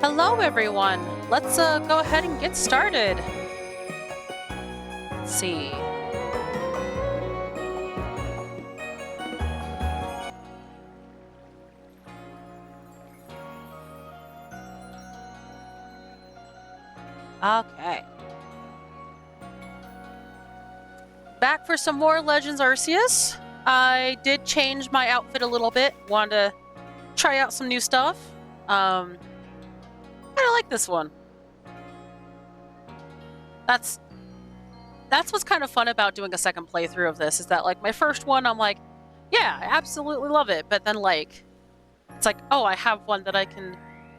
Hello, everyone. Let's go ahead and get started. Let's see. Okay. Back for some more Legends Arceus. I did change my outfit a little bit. Wanted to try out some new stuff. I like this one. That's what's kind of fun about doing a second playthrough of this, is that like my first one, I'm like, yeah, I absolutely love it. But then like, it's like, oh, I have one that I can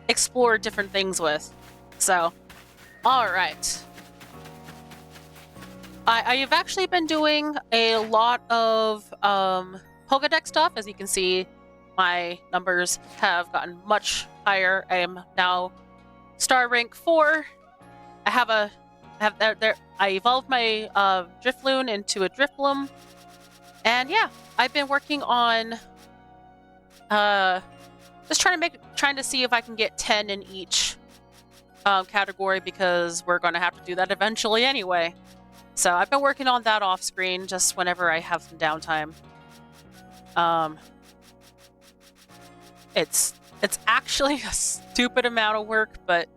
explore different things with. So, all right. I've actually been doing a lot of Pokedex stuff. As you can see, my numbers have gotten much higher. I am now star rank 4. I evolved my Drifloon into a Drifloon. And yeah, I've been working on just trying to see if I can get 10 in each category, because we're going to have to do that eventually anyway. So I've been working on that off screen just whenever I have some downtime. It's actually a stupid amount of work, but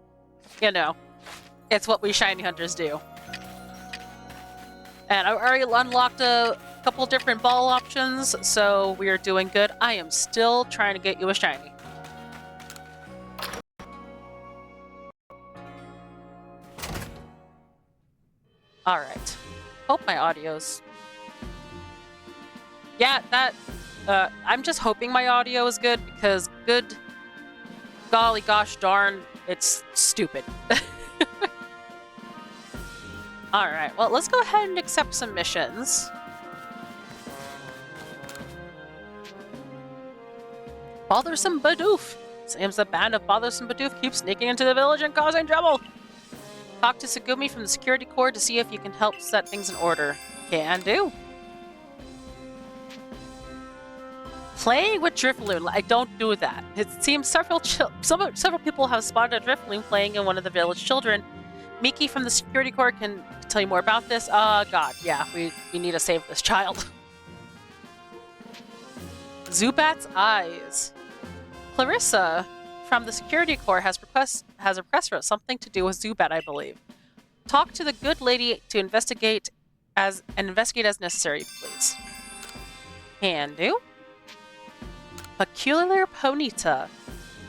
you know, it's what we shiny hunters do. And I already unlocked a couple different ball options, so we are doing good. I am still trying to get you a shiny. Alright. Hope my audio's... Yeah, that... I'm just hoping my audio is good, because good... Golly gosh darn, it's stupid. Alright, well, let's go ahead and accept some missions. Bothersome Bidoof! Seems the band of Bothersome Bidoof keeps sneaking into the village and causing trouble! Talk to Tsugumi from the security corps to see if you can help set things in order. Can do. Playing with Drifloon. I don't do that. It seems several people have spotted a Drifloon playing in one of the village children. Miki from the security corps can tell you more about this. God, yeah, we need to save this child. Zubat's eyes. Clarissa from the security corps has a request for something to do with Zubat, I believe. Talk to the good lady to investigate as necessary, please. Can do. Peculiar Ponyta.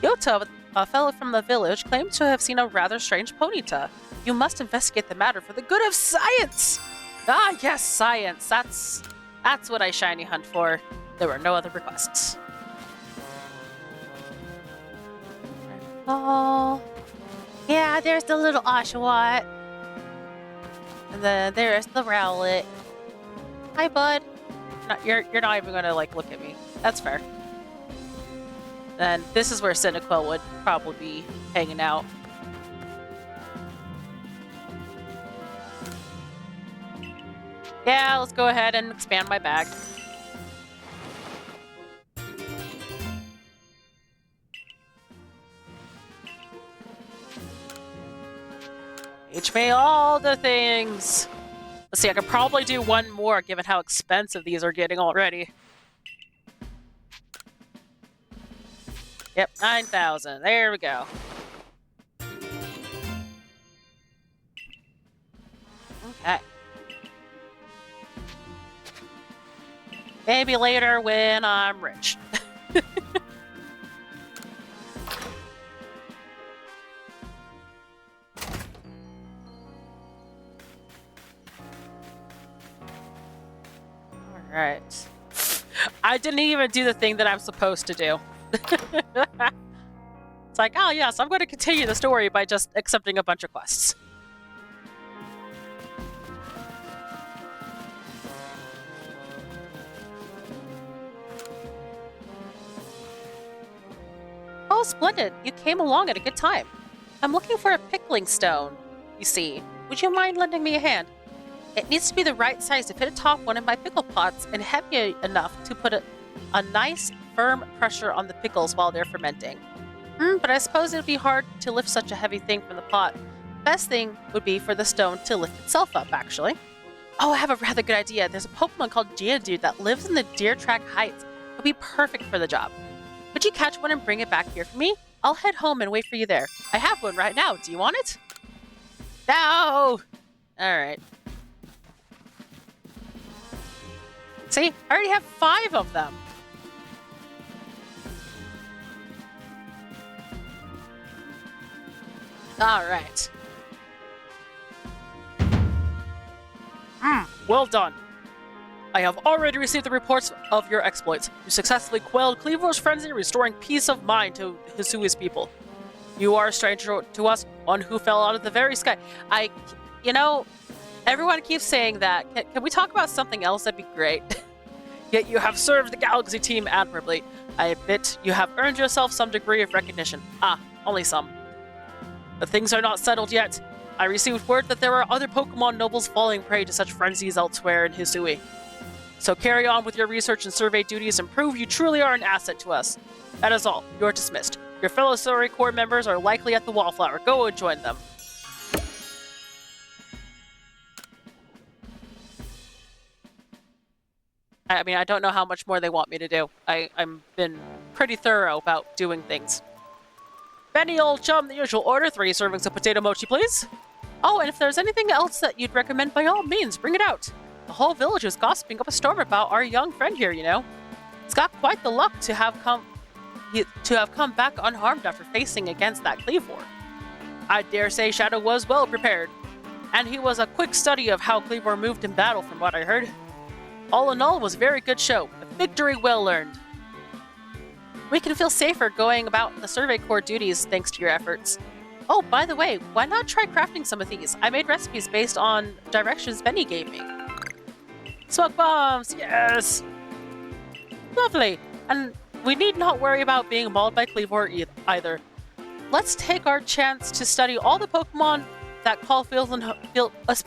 Yota, a fellow from the village, claims to have seen a rather strange Ponyta. You must investigate the matter for the good of science! Ah, yes, science. That's what I shiny hunt for. There were no other requests. Oh, yeah, there's the little Oshawott. And then there's the Rowlet. Hi, bud. No, you're not even gonna, like, look at me. That's fair. Then this is where Cyndaquil would probably be hanging out. Yeah, let's go ahead and expand my bag. Teach me all the things. Let's see, I could probably do one more given how expensive these are getting already. Yep, 9,000. There we go. Okay. Maybe later when I'm rich. Alright. I didn't even do the thing that I'm supposed to do. It's like, oh yes, I'm going to continue the story by just accepting a bunch of quests. Oh, splendid. You came along at a good time. I'm looking for a pickling stone, you see. Would you mind lending me a hand? It needs to be the right size to fit atop one of my pickle pots and heavy enough to put a nice, firm pressure on the pickles while they're fermenting. But I suppose it would be hard to lift such a heavy thing from the pot. Best thing would be for the stone to lift itself up, actually. Oh, I have a rather good idea. There's a Pokemon called Geodude that lives in the Deer Track Heights. It'll be perfect for the job. Could you catch one and bring it back here for me? I'll head home and wait for you there. I have one right now. Do you want it? No! Alright. See? I already have 5 of them. Alright. Well done. I have already received the reports of your exploits. You successfully quelled Cleavor's frenzy, restoring peace of mind to Hisui's people. You are a stranger to us, one who fell out of the very sky. Everyone keeps saying that. Can we talk about something else? That'd be great. Yet you have served the Galaxy team admirably. I admit you have earned yourself some degree of recognition. Only some. But things are not settled yet. I received word that there are other Pokemon nobles falling prey to such frenzies elsewhere in Hisui. So carry on with your research and survey duties and prove you truly are an asset to us. That is all. You're dismissed. Your fellow Surrey Corps members are likely at the Wallflower. Go and join them. I mean, I don't know how much more they want me to do. I'm been pretty thorough about doing things. Benny, old chum, the usual order. 3 servings of potato mochi, please. Oh, and if there's anything else that you'd recommend, by all means, bring it out. The whole village is gossiping up a storm about our young friend here, you know. He's got quite the luck to have come back unharmed after facing against that Cleavor. I dare say Shadow was well prepared, and he was a quick study of how Cleavor moved in battle from what I heard. All in all, it was a very good show. A victory well earned. We can feel safer going about the Survey Corps duties thanks to your efforts. Oh, by the way, why not try crafting some of these? I made recipes based on directions Benny gave me. Smoke bombs, yes! Lovely, and we need not worry about being mauled by Cleavor either. Let's take our chance to study all the Pokemon that call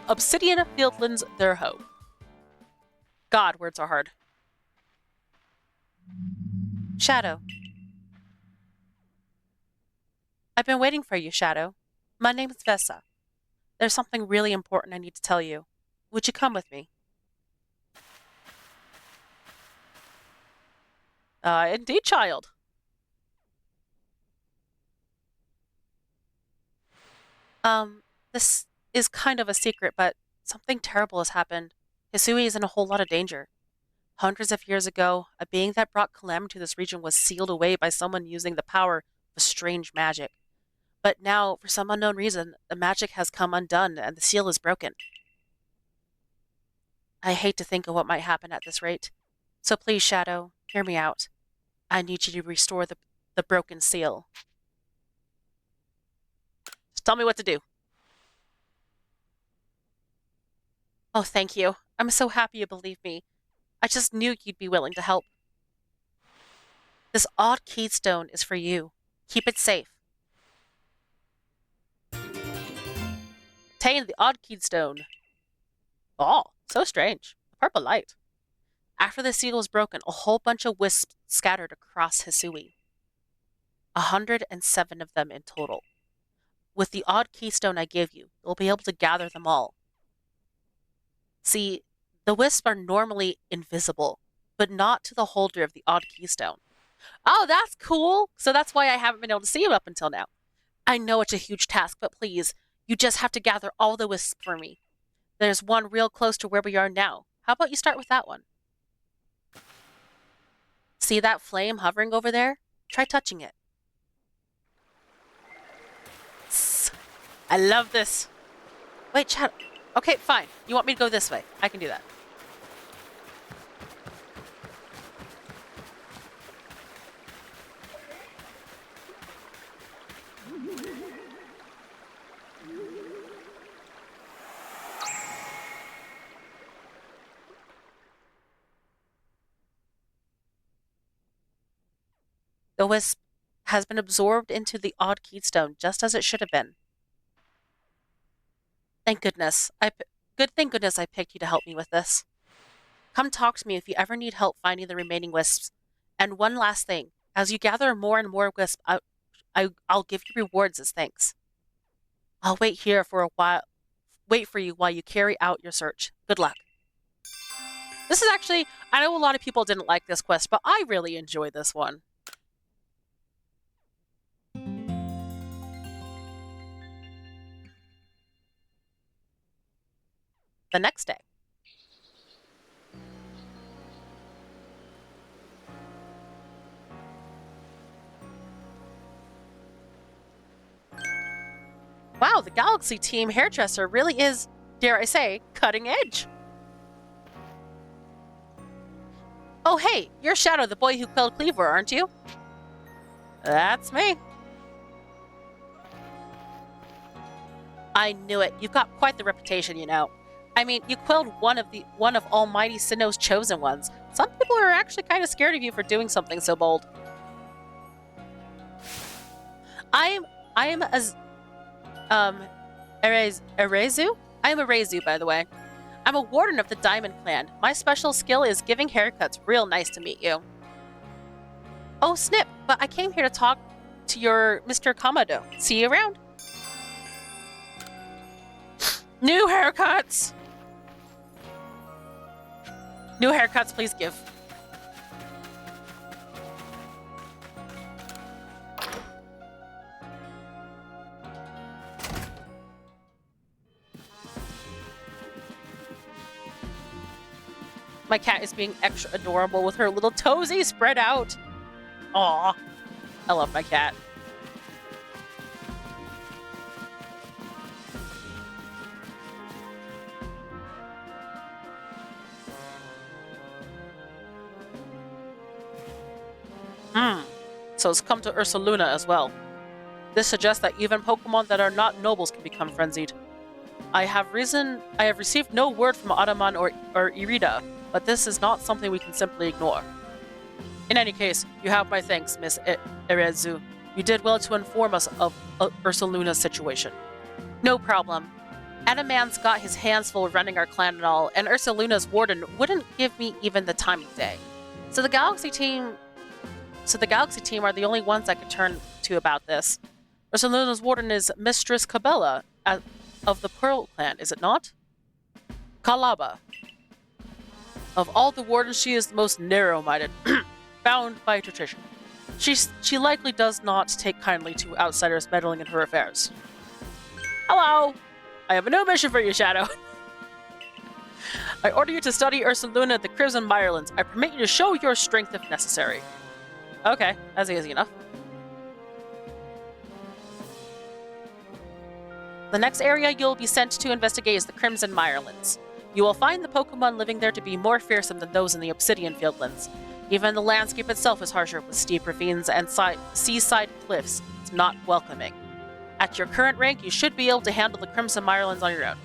Obsidian Fieldlands their home. God, words are hard. Shadow. I've been waiting for you, Shadow. My name is Vesa. There's something really important I need to tell you. Would you come with me? Indeed, child. This is kind of a secret, but something terrible has happened. Hisui is in a whole lot of danger. Hundreds of years ago, a being that brought calamity to this region was sealed away by someone using the power of a strange magic. But now, for some unknown reason, the magic has come undone and the seal is broken. I hate to think of what might happen at this rate. So please, Shadow, hear me out. I need you to restore the broken seal. Just tell me what to do. Oh, thank you. I'm so happy you believe me. I just knew you'd be willing to help. This odd keystone is for you. Keep it safe. Obtain the odd keystone. Oh, so strange. A purple light. After the seal was broken, a whole bunch of wisps scattered across Hisui. 107 of them in total. With the odd keystone I give you, you'll be able to gather them all. See, the wisps are normally invisible, but not to the holder of the odd keystone. Oh, that's cool! So that's why I haven't been able to see him up until now. I know it's a huge task, but please, you just have to gather all the wisps for me. There's one real close to where we are now. How about you start with that one? See that flame hovering over there? Try touching it. I love this. Wait, Chad. Okay, fine. You want me to go this way? I can do that. The wisp has been absorbed into the odd keystone, just as it should have been. Thank goodness. Thank goodness I picked you to help me with this. Come talk to me if you ever need help finding the remaining wisps. And one last thing. As you gather more and more wisps I'll give you rewards as thanks. I'll wait here for a while. Wait for you while you carry out your search. Good luck. This is actually, I know a lot of people didn't like this quest, but I really enjoy this one. The next day. Wow, the Galaxy Team hairdresser really is, dare I say, cutting edge. Oh hey, you're Shadow, the boy who killed Cleaver, aren't you? That's me. I knew it. You've got quite the reputation, you know. I mean, you quelled one of Almighty Sinnoh's chosen ones. Some people are actually kind of scared of you for doing something so bold. I am Erezu? I am Erezu, by the way. I'm a warden of the Diamond Clan. My special skill is giving haircuts. Real nice to meet you. Oh, snip, but I came here to talk to your Mr. Kamado. See you around. New haircuts! New haircuts, please give. My cat is being extra adorable with her little toesy spread out. Aw, I love my cat. So it's come to Ursaluna as well. This suggests that even Pokemon that are not nobles can become frenzied. I have received no word from Ataman or Irida, but this is not something we can simply ignore. In any case, you have my thanks, Miss Erezu. You did well to inform us of Ursaluna's situation. No problem. Ataman's got his hands full running our clan and all, and Ursaluna's warden wouldn't give me even the time of day. So the Galaxy team are the only ones I could turn to about this. Ursaluna's warden is Mistress Cabela of the Pearl Clan, is it not? Kalaba. Of all the wardens, she is the most narrow-minded, bound by tradition. She likely does not take kindly to outsiders meddling in her affairs. Hello! I have a new mission for you, Shadow. I order you to study Ursaluna at the Crimson Mirelands. I permit you to show your strength if necessary. Okay, that's easy enough. The next area you'll be sent to investigate is the Crimson Mirelands. You will find the Pokemon living there to be more fearsome than those in the Obsidian Fieldlands. Even the landscape itself is harsher, with steep ravines and seaside cliffs. It's not welcoming. At your current rank, you should be able to handle the Crimson Mirelands on your own.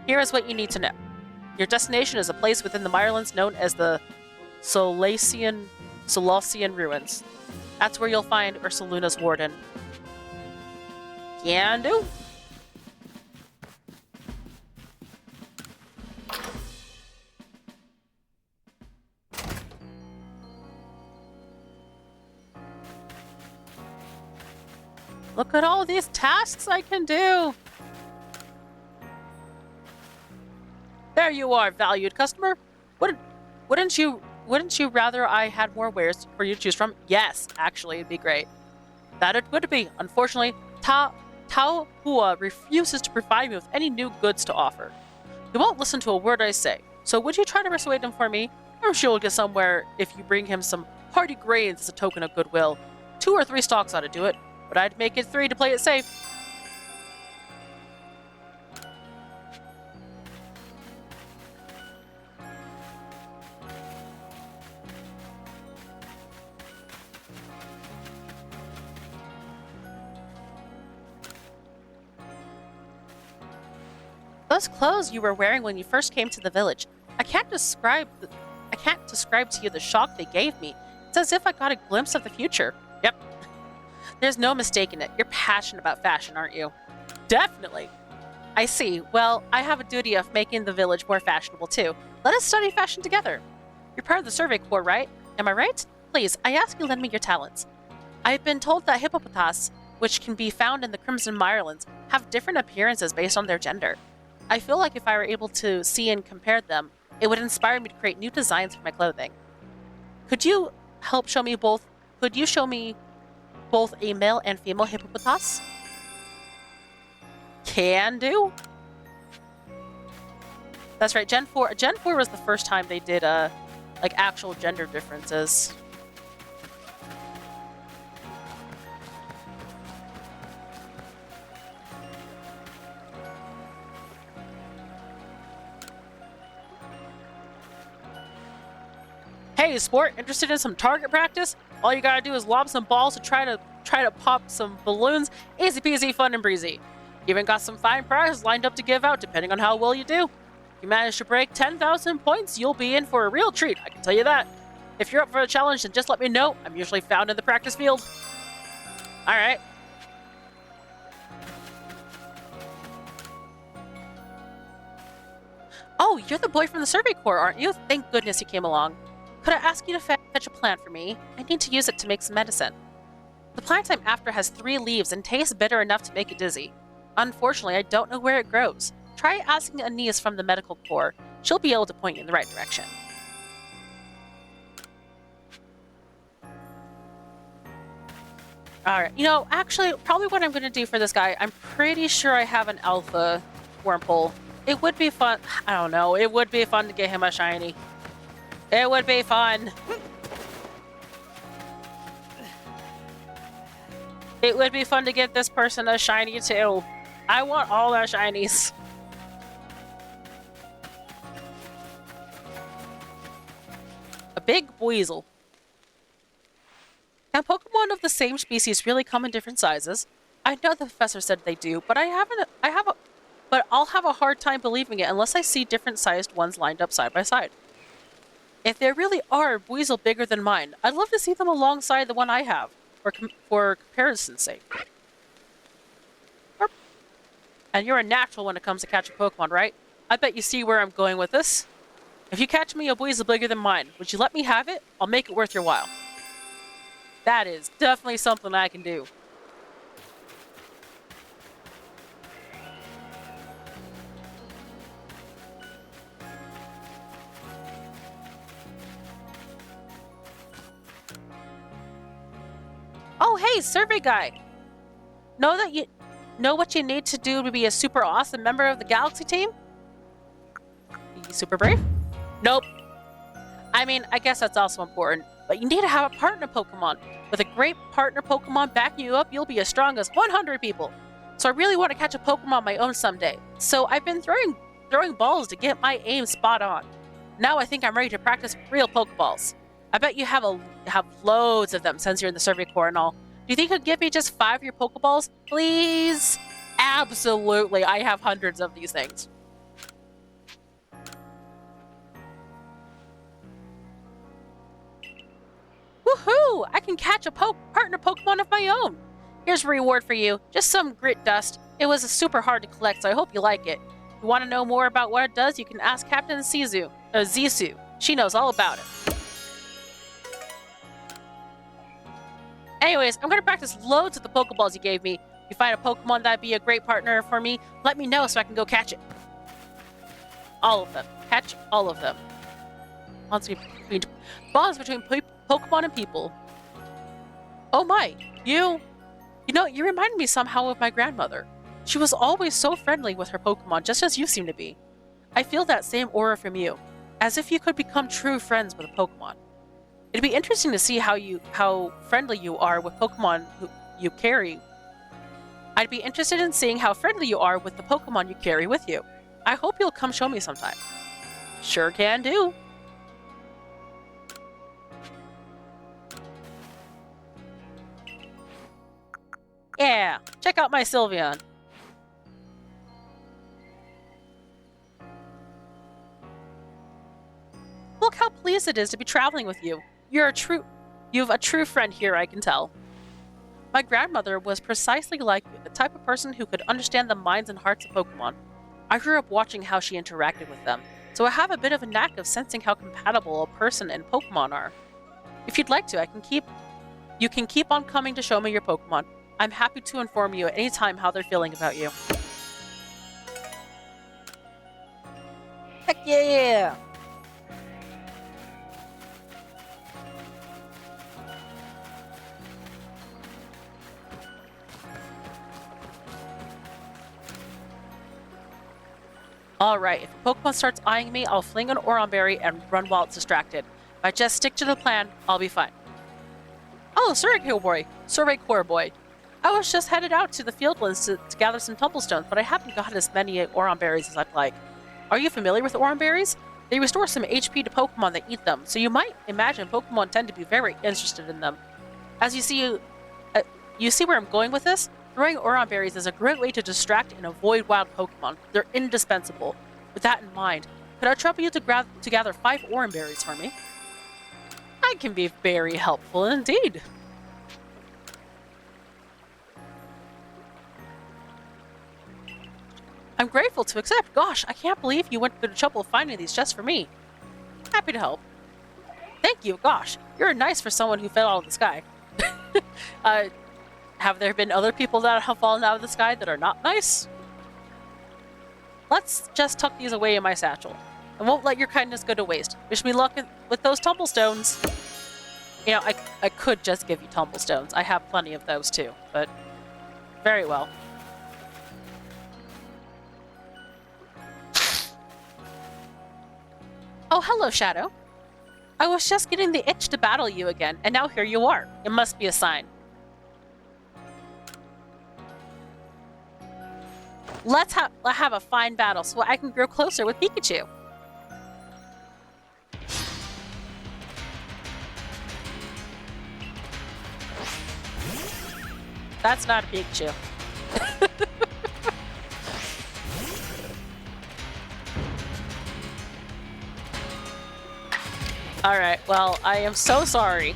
Here is what you need to know. Your destination is a place within the Mirelands known as the Solacean Ruins. That's where you'll find Ursaluna's warden. Can do. Look at all these tasks I can do! There you are, valued customer! Wouldn't you rather I had more wares for you to choose from? Yes, actually, it'd be great. That it would be. Unfortunately, Tao Hua refuses to provide me with any new goods to offer. He won't listen to a word I say, so would you try to persuade him for me? I'm sure you'll get somewhere if you bring him some hearty grains as a token of goodwill. 2 or 3 stocks ought to do it. But I'd make it 3 to play it safe. Those clothes you were wearing when you first came to the village. I can't describe to you the shock they gave me. It's as if I got a glimpse of the future. Yep. There's no mistaking it. You're passionate about fashion, aren't you? Definitely. I see. Well, I have a duty of making the village more fashionable, too. Let us study fashion together. You're part of the Survey Corps, right? Am I right? Please, I ask you lend me your talents. I've been told that hippopotas, which can be found in the Crimson Mirelands, have different appearances based on their gender. I feel like if I were able to see and compare them, it would inspire me to create new designs for my clothing. Could you show me both a male and female hippopotas? Can do. That's right, Gen 4 was the first time they did like actual gender differences. Hey, sport, interested in some target practice? All you gotta do is lob some balls to try to pop some balloons. Easy peasy, fun and breezy. Even got some fine prizes lined up to give out depending on how well you do. If you manage to break 10,000 points, you'll be in for a real treat, I can tell you that. If you're up for a challenge, then just let me know. I'm usually found in the practice field. Alright. Oh, you're the boy from the Survey Corps, aren't you? Thank goodness you came along. Could I ask you to fetch a plant for me? I need to use it to make some medicine. The plant I'm after has 3 leaves and tastes bitter enough to make you dizzy. Unfortunately, I don't know where it grows. Try asking Anise from the Medical Corps. She'll be able to point you in the right direction. Alright, you know, actually, probably what I'm going to do for this guy, I'm pretty sure I have an alpha Wurmple. It would be fun. I don't know. It would be fun to get him a shiny. It would be fun. It would be fun to get this person a shiny too. I want all their shinies. A big weasel. Can Pokemon of the same species really come in different sizes? I know the professor said they do, but I'll have a hard time believing it unless I see different sized ones lined up side by side. If there really are a weasel bigger than mine, I'd love to see them alongside the one I have, for comparison's sake. And you're a natural when it comes to catching Pokemon, right? I bet you see where I'm going with this. If you catch me a weasel bigger than mine, would you let me have it? I'll make it worth your while. That is definitely something I can do. Oh, hey, survey guy! Know what you need to do to be a super awesome member of the Galaxy team? You super brave? Nope. I mean, I guess that's also important, but you need to have a partner Pokemon. With a great partner Pokemon backing you up, you'll be as strong as 100 people. So I really want to catch a Pokemon my own someday. So I've been throwing balls to get my aim spot on. Now I think I'm ready to practice real Pokeballs. I bet you have loads of them since you're in the Survey Corps and all. Do you think you could give me just 5 of your Pokeballs? Please? Absolutely, I have hundreds of these things. Woohoo! I can catch a partner Pokemon of my own! Here's a reward for you. Just some grit dust. It was super hard to collect, so I hope you like it. If you want to know more about what it does, you can ask Captain Zisu. She knows all about it. Anyways, I'm going to practice loads of the Pokeballs you gave me. If you find a Pokemon that'd be a great partner for me, let me know so I can go catch it. All of them. Catch all of them. Bonds between Pokemon and people. Oh my, you reminded me somehow of my grandmother. She was always so friendly with her Pokemon, just as you seem to be. I feel that same aura from you, as if you could become true friends with a Pokemon. It'd be interesting to see how friendly you are with Pokemon you carry. I'd be interested in seeing how friendly you are with the Pokemon you carry with you. I hope you'll come show me sometime. Sure can do. Yeah, check out my Sylveon. Look how pleased it is to be traveling with you. You've a true friend here, I can tell. My grandmother was precisely like you, the type of person who could understand the minds and hearts of Pokemon. I grew up watching how she interacted with them, so I have a bit of a knack of sensing how compatible a person and Pokemon are. If you'd like to, I can keep You can keep on coming to show me your Pokemon. I'm happy to inform you at any time how they're feeling about you. Heck yeah! Alright, if a Pokemon starts eyeing me, I'll fling an Oron Berry and run while it's distracted. If I just stick to the plan, I'll be fine. Oh, Survey Boy. I was just headed out to the Fieldlands to gather some Tumblestones, but I haven't gotten as many Oron Berries as I'd like. Are you familiar with Oron Berries? They restore some HP to Pokemon that eat them, so you might imagine Pokemon tend to be very interested in them. As you see where I'm going with this? Throwing Oron Berries is a great way to distract and avoid wild Pokemon. They're indispensable. With that in mind, could I trouble you to gather 5 Oron Berries for me? I can be very helpful indeed. I'm grateful to accept. Gosh, I can't believe you went through the trouble of finding these just for me. Happy to help. Thank you. Gosh, you're nice for someone who fell out of the sky. Have there been other people that have fallen out of the sky that are not nice? Let's just tuck these away in my satchel. I won't let your kindness go to waste. Wish me luck with those Tumblestones. You know, I could just give you Tumblestones. I have plenty of those too, but very well. Oh, hello, Shadow. I was just getting the itch to battle you again, and now here you are. It must be a sign. Let's have a fine battle so I can grow closer with Pikachu. That's not a Pikachu. Alright, well, I am so sorry.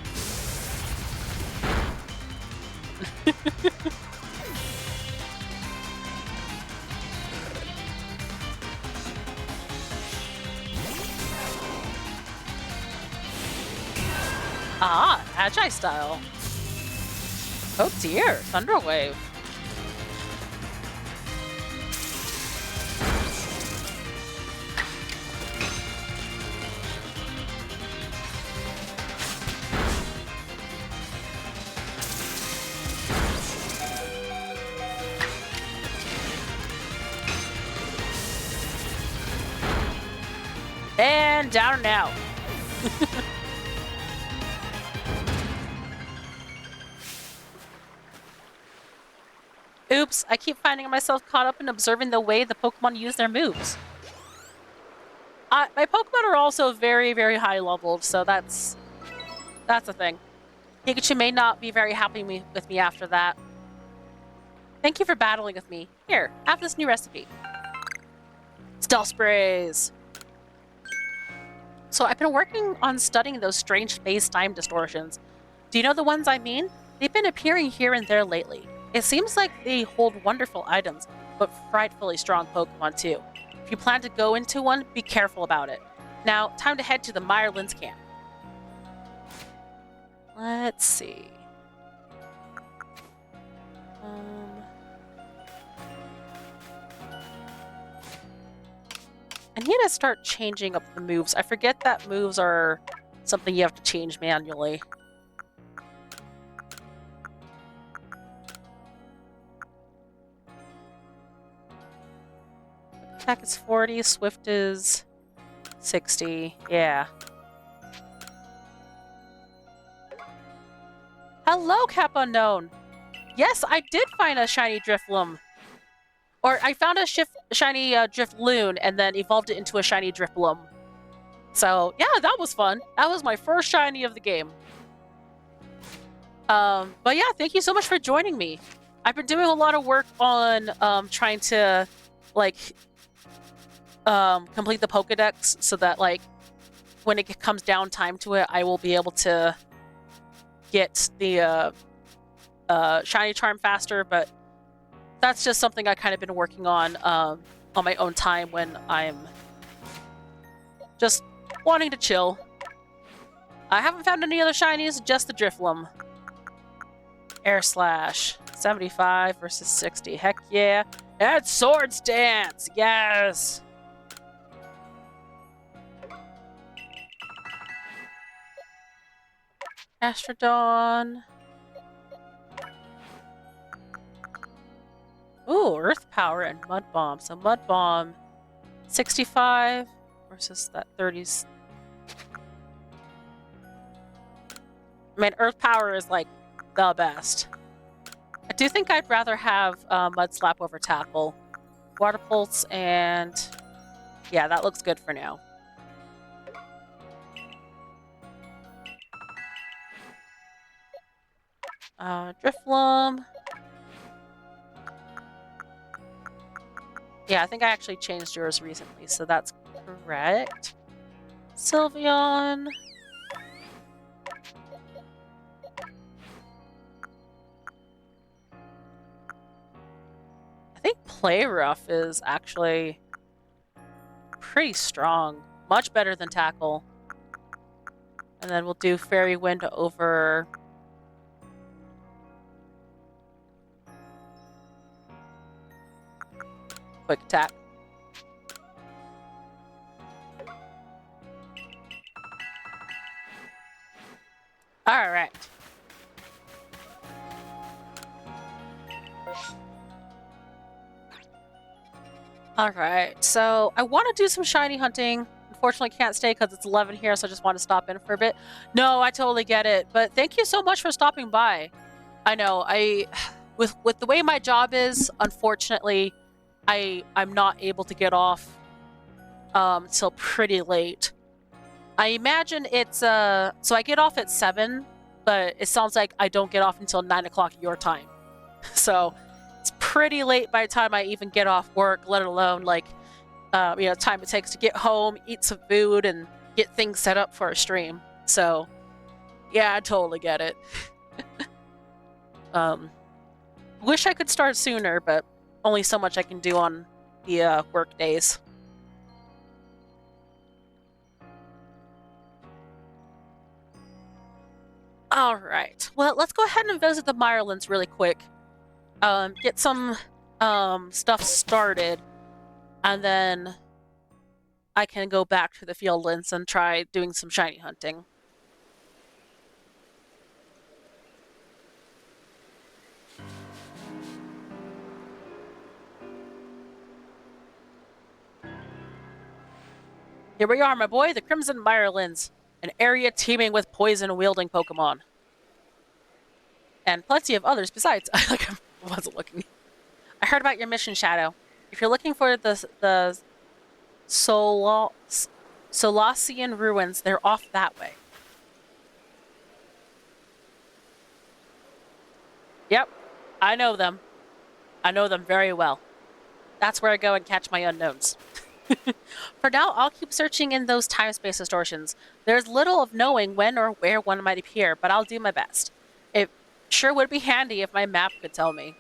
Ah, Agi style. Oh dear, Thunder Wave. And down and out. Oops, I keep finding myself caught up in observing the way the Pokemon use their moves. My Pokemon are also very, very high leveled, so that's a thing. Pikachu may not be very happy with me after that. Thank you for battling with me. Here, have this new recipe. Stealth sprays. So I've been working on studying those strange space-time distortions. Do you know the ones I mean? They've been appearing here and there lately. It seems like they hold wonderful items, but frightfully strong Pokemon too. If you plan to go into one, be careful about it. Now, time to head to the Meyerlins camp. Let's see. I need to start changing up the moves. I forget that moves are something you have to change manually. Attack is 40, Swift is 60. Yeah. Hello, Cap Unknown! Yes, I did find a shiny Drifloon. Or I found a shiny Drifloon and then evolved it into a shiny Drifloon. So, yeah, that was fun. That was my first shiny of the game. But yeah, thank you so much for joining me. I've been doing a lot of work on trying to, like, complete the Pokedex so that, like, when it comes down time to it, I will be able to get the shiny charm faster, but that's just something I kind of been working on my own time when I'm just wanting to chill. I haven't found any other shinies, just the Drifloon. Air Slash. 75 versus 60. Heck yeah. And Swords Dance! Yes! Astrodon. Ooh, Earth Power and Mud Bomb. So Mud Bomb, 65 versus that 30s. I mean, Earth Power is like the best. I do think I'd rather have Mud Slap over Tackle. Water Pulse and... yeah, that looks good for now. Drifloom. Yeah, I think I actually changed yours recently, so that's correct. Sylveon. I think Play Rough is actually pretty strong. Much better than Tackle. And then we'll do Fairy Wind over... Quick Attack. Alright. Alright, so I want to do some shiny hunting. Unfortunately, can't stay because it's 11 here, so I just want to stop in for a bit. No, I totally get it, but thank you so much for stopping by. I know, with the way my job is, unfortunately, I'm not able to get off till pretty late. I imagine it's so I get off at 7, but it sounds like I don't get off until 9 o'clock your time. So it's pretty late by the time I even get off work, let alone like time it takes to get home, eat some food, and get things set up for a stream. So yeah, I totally get it. Wish I could start sooner, but only so much I can do on the work days. Alright, well, let's go ahead and visit the Mirelands really quick. Get some stuff started, and then I can go back to the Fieldlands and try doing some shiny hunting. Here we are, my boy, the Crimson Mirelands, an area teeming with poison-wielding Pokemon. And plenty of others besides. I wasn't looking. I heard about your mission, Shadow. If you're looking for the Solacian ruins, they're off that way. Yep, I know them. I know them very well. That's where I go and catch my unknowns. For now, I'll keep searching in those time-space distortions. There's little of knowing when or where one might appear, but I'll do my best. It sure would be handy if my map could tell me.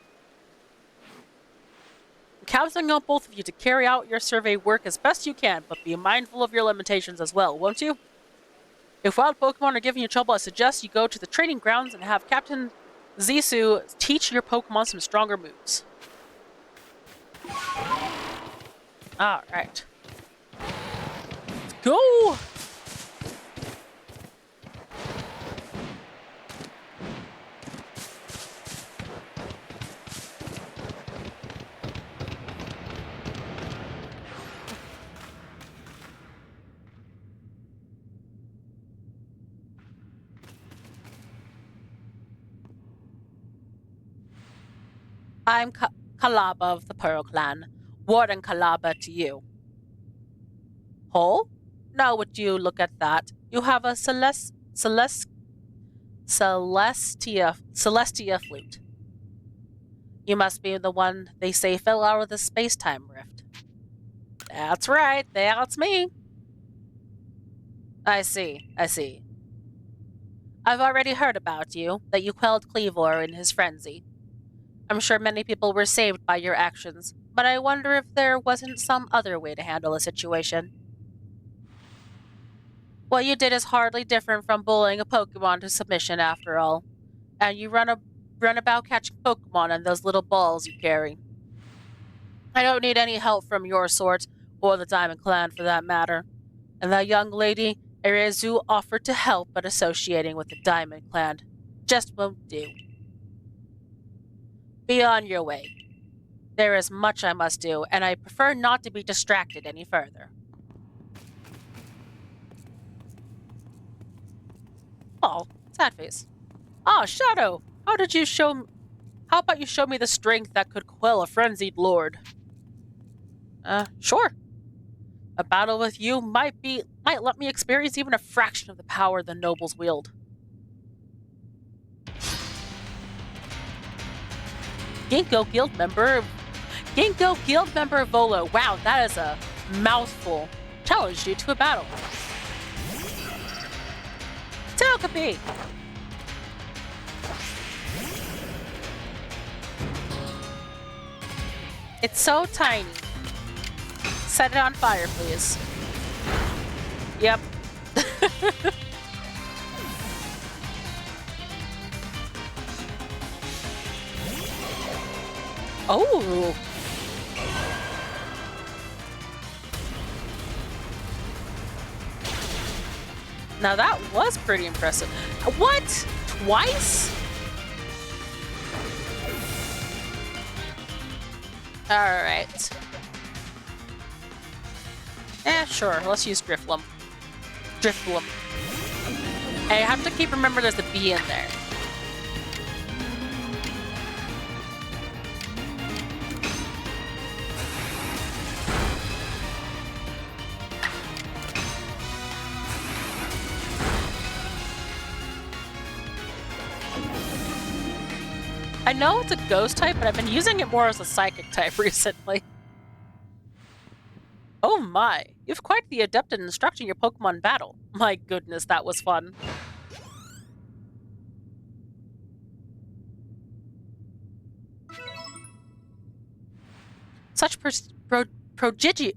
I'm counting on both of you to carry out your survey work as best you can, but be mindful of your limitations as well, won't you? If wild Pokemon are giving you trouble, I suggest you go to the training grounds and have Captain Zissou teach your Pokemon some stronger moves. Alright. Let's go! I'm Kalaba of the Pearl Clan. Warden Kalaba to you. Oh? Now would you look at that? You have a Celestia flute. You must be the one they say fell out of the space-time rift. That's right, that's me. I see. I've already heard about you, that you quelled Cleavor in his frenzy. I'm sure many people were saved by your actions, but I wonder if there wasn't some other way to handle a situation. What you did is hardly different from bullying a Pokemon to submission, after all. And you run a run about catching Pokemon and those little balls you carry. I don't need any help from your sort, or the Diamond Clan for that matter. And that young lady, Erezu, offered to help, but associating with the Diamond Clan just won't do. Be on your way. There is much I must do, and I prefer not to be distracted any further. Oh, sad face. Ah, Shadow! How about you show me the strength that could quell a frenzied lord? Sure. A battle with you might let me experience even a fraction of the power the nobles wield. Ginkgo Guild member Volo. Wow, that is a mouthful. Challenged you to a battle. Togepi! It's so tiny. Set it on fire, please. Yep. Oh. Now that was pretty impressive. What? Twice? Alright. Sure. Let's use Drifloon. I have to keep remembering there's a B in there. I know it's a ghost type, but I've been using it more as a psychic type recently. Oh my, you've quite the adept in instructing your Pokemon battle. My goodness, that was fun. Such prodigious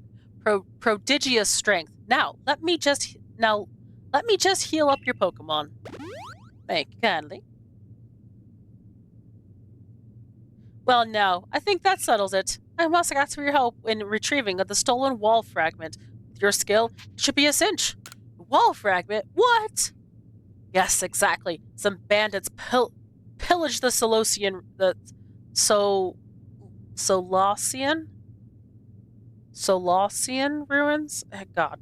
strength. Now, let me just heal up your Pokemon. Thank you kindly. Well, no, I think that settles it. I must ask for your help in retrieving the stolen wall fragment. With your skill, it should be a cinch. Wall fragment? What? Yes, exactly. Some bandits pillaged the Solosian ruins? God.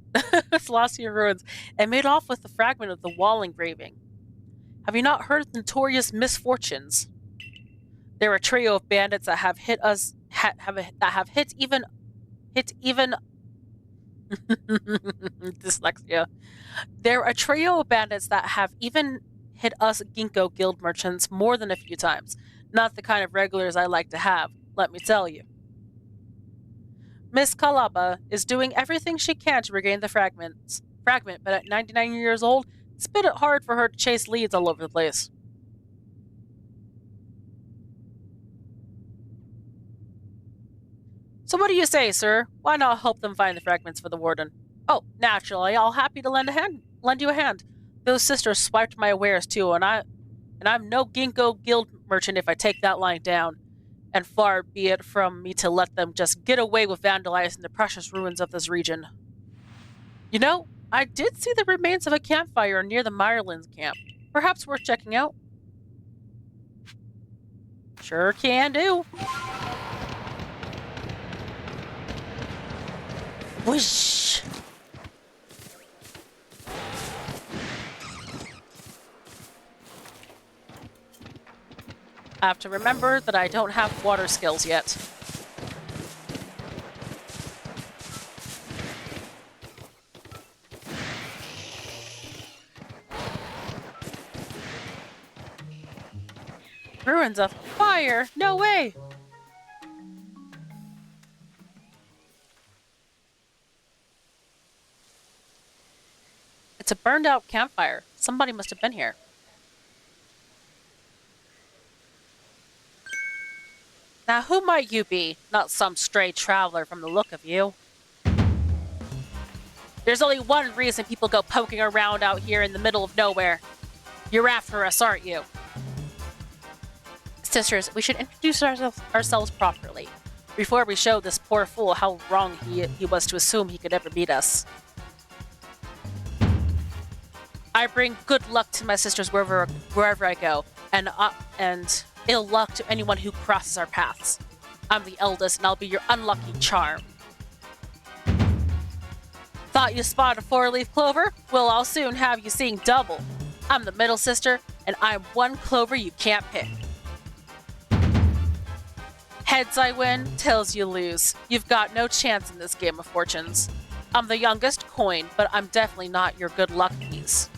Solosian ruins, and made off with the fragment of the wall engraving. Have you not heard of the notorious misfortunes? They're a trio of bandits that have hit us, hit even dyslexia. They're a trio of bandits that have even hit us Ginkgo Guild merchants more than a few times. Not the kind of regulars I like to have, let me tell you. Miss Kalaba is doing everything she can to regain the fragment, but at 99 years old, it's a bit hard for her to chase leads all over the place. So what do you say, sir? Why not help them find the fragments for the warden? Oh, naturally, I'll happy to lend you a hand. Those sisters swiped my wares too, and I'm no Ginkgo Guild merchant if I take that line down. And far be it from me to let them just get away with vandalizing the precious ruins of this region. You know, I did see the remains of a campfire near the Meyerlands camp. Perhaps worth checking out. Sure can do. Whoosh! I have to remember that I don't have water skills yet. Ruins of fire? No way! It's a burned out campfire. Somebody must have been here. Now, who might you be? Not some stray traveler from the look of you. There's only one reason people go poking around out here in the middle of nowhere. You're after us, aren't you? Sisters, we should introduce ourselves properly, before we show this poor fool how wrong he was to assume he could ever beat us. I bring good luck to my sisters wherever I go, and ill luck to anyone who crosses our paths. I'm the eldest, and I'll be your unlucky charm. Thought you spotted a four-leaf clover? Well, I'll soon have you seeing double. I'm the middle sister, and I'm one clover you can't pick. Heads I win, tails you lose. You've got no chance in this game of fortunes. I'm the youngest coin, but I'm definitely not your good luck piece.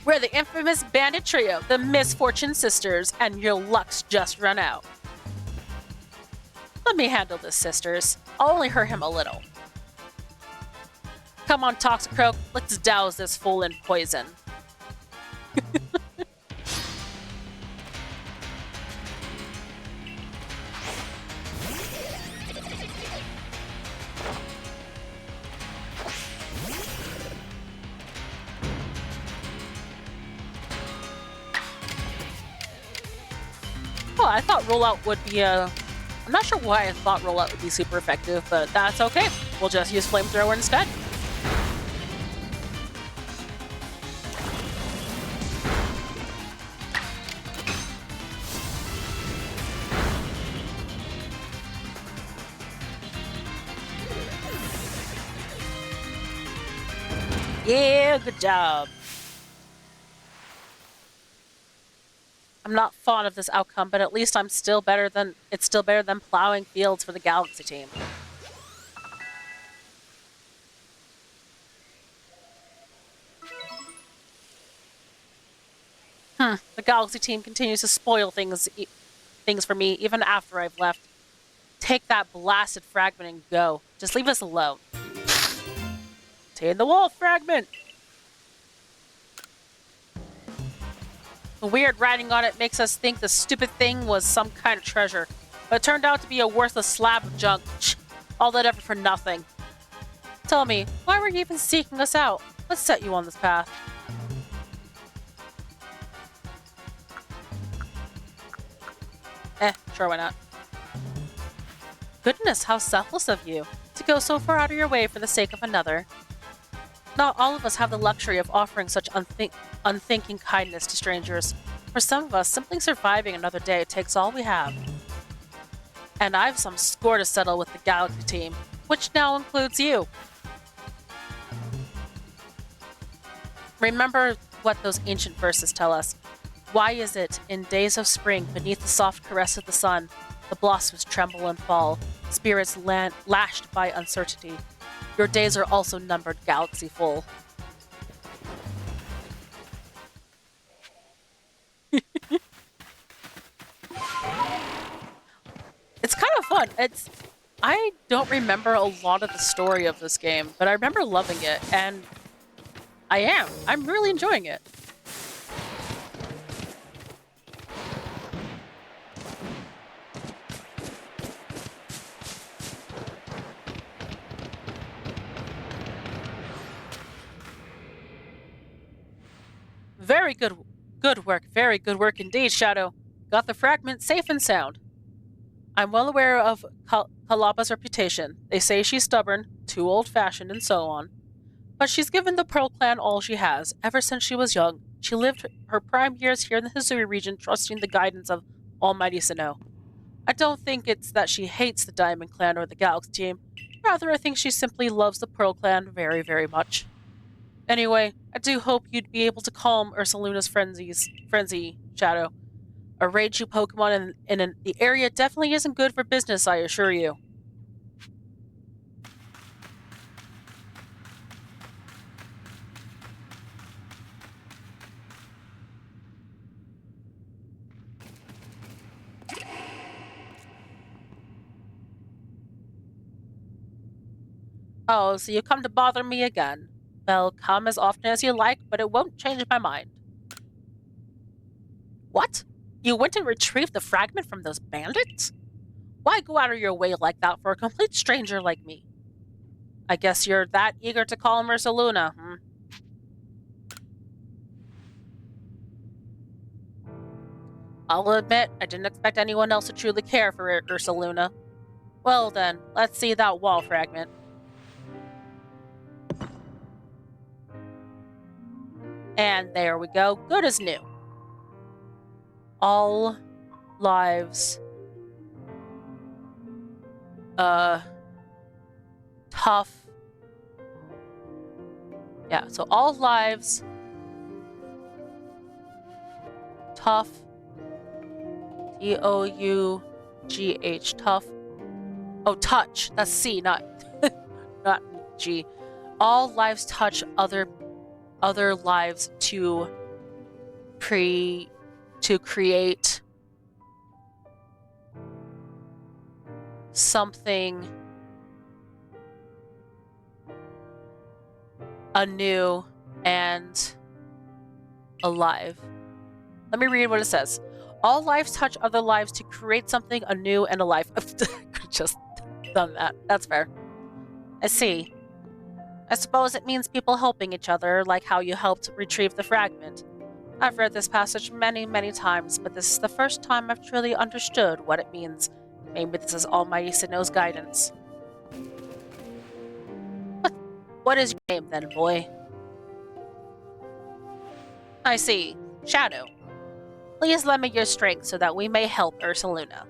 We're the infamous bandit trio, the Misfortune Sisters, and your luck's just run out. Let me handle this, sisters. I'll only hurt him a little. Come on, Toxicroak, let's douse this fool in poison. Oh, I thought rollout would be I'm not sure why I thought rollout would be super effective, but that's okay. We'll just use flamethrower instead. Yeah, good job. I'm not fond of this outcome, but at least it's still better than plowing fields for the Galaxy team. The Galaxy team continues to spoil things for me even after I've left. Take that blasted fragment and go. Just leave us alone. Take the wall fragment! The weird writing on it makes us think the stupid thing was some kind of treasure, but it turned out to be a worthless slab of junk. All that effort for nothing. Tell me, why were you even seeking us out? What set you on this path? Sure, why not? Goodness, how selfless of you, to go so far out of your way for the sake of another. Not all of us have the luxury of offering such unthinking kindness to strangers. For some of us, simply surviving another day takes all we have. And I've some score to settle with the Galaxy team, which now includes you. Remember what those ancient verses tell us. Why is it, in days of spring, beneath the soft caress of the sun, the blossoms tremble and fall, spirits lashed by uncertainty? Your days are also numbered, Galaxy full. It's kind of fun. I don't remember a lot of the story of this game, but I remember loving it, and I'm really enjoying it. Very good work. Very good work indeed, Shadow. Got the fragment safe and sound. I'm well aware of Kalapa's reputation. They say she's stubborn, too old-fashioned, and so on. But she's given the Pearl Clan all she has. Ever since she was young, she lived her prime years here in the Hisui region, trusting the guidance of Almighty Sinnoh. I don't think it's that she hates the Diamond Clan or the Galaxy team. Rather, I think she simply loves the Pearl Clan very, very much. Anyway, I do hope you'd be able to calm Ursaluna's frenzy, Shadow. A Raichu Pokemon in the area definitely isn't good for business, I assure you. Oh, so you come to bother me again. Well, come as often as you like, but it won't change my mind. What? You went and retrieved the fragment from those bandits? Why go out of your way like that for a complete stranger like me? I guess you're that eager to call Ursaluna, hmm? I'll admit, I didn't expect anyone else to truly care for Ursaluna. Well then, let's see that wall fragment. And there we go, good as new. All lives, tough. Yeah, so all lives, tough, T-O-U-G-H, tough. Oh, touch, that's C, not not G. All lives touch other lives to create something anew and alive. Let me read what it says. All lives touch other lives to create something anew and alive. I could just done that. That's fair. I see. I suppose it means people helping each other, like how you helped retrieve the fragment. I've read this passage many, many times, but this is the first time I've truly understood what it means. Maybe this is Almighty Sinnoh's guidance. What is your name then, boy? I see. Shadow. Please lend me your strength so that we may help Ursaluna.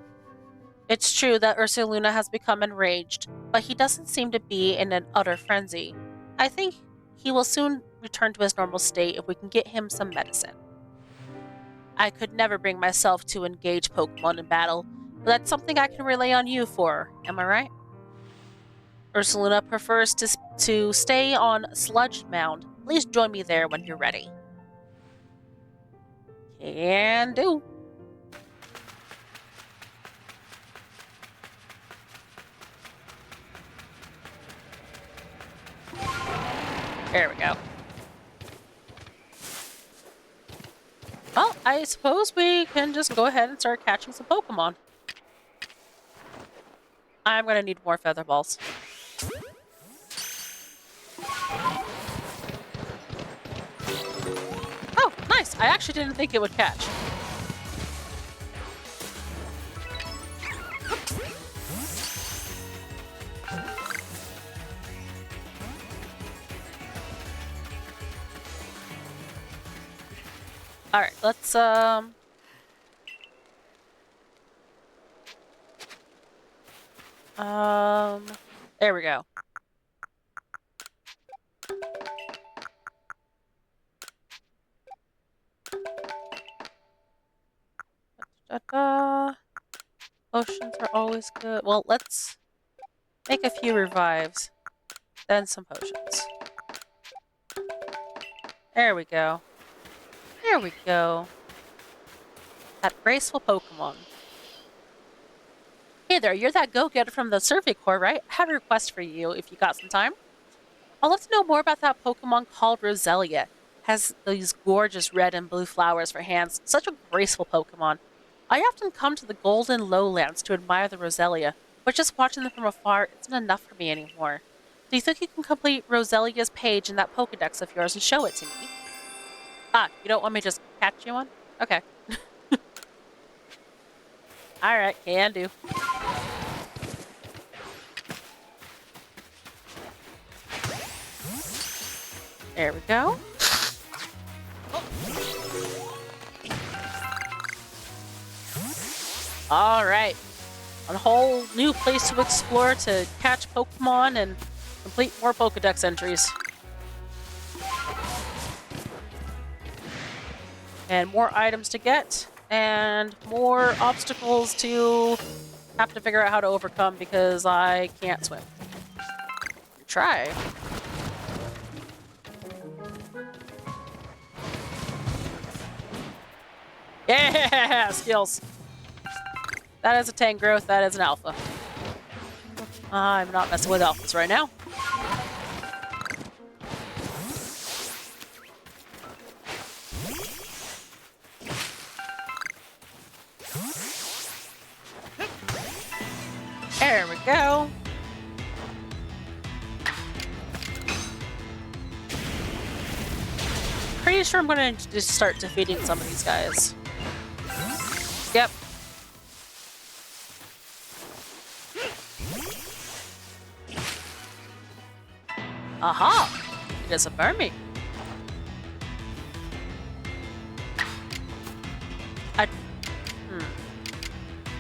It's true that Ursaluna has become enraged, but he doesn't seem to be in an utter frenzy. I think he will soon return to his normal state if we can get him some medicine. I could never bring myself to engage Pokemon in battle, but that's something I can rely on you for, am I right? Ursaluna prefers to stay on Sludge Mound. Please join me there when you're ready. Can do. There we go. Well, I suppose we can just go ahead and start catching some Pokemon. I'm gonna need more feather balls. Oh, nice! I actually didn't think it would catch. Alright, let's, there we go. Potions are always good. Well, let's make a few revives, then some potions. There we go. There we go. That graceful Pokemon. Hey there, you're that go-getter from the Survey Corps, right? I have a request for you if you got some time. I'd love to know more about that Pokemon called Roselia. Has these gorgeous red and blue flowers for hands. Such a graceful Pokemon. I often come to the Golden Lowlands to admire the Roselia, but just watching them from afar isn't enough for me anymore. Do you think you can complete Roselia's page in that Pokedex of yours and show it to me? Ah, you don't want me to just catch you one? Okay. Alright, can do. There we go. Alright. A whole new place to explore to catch Pokemon and complete more Pokedex entries. And more items to get, and more obstacles to have to figure out how to overcome because I can't swim. Try. Yeah, skills. That is a Tangrowth, that is an Alpha. I'm not messing with Alphas right now. There we go. Pretty sure I'm gonna just start defeating some of these guys. Yep. Aha! It doesn't burn me.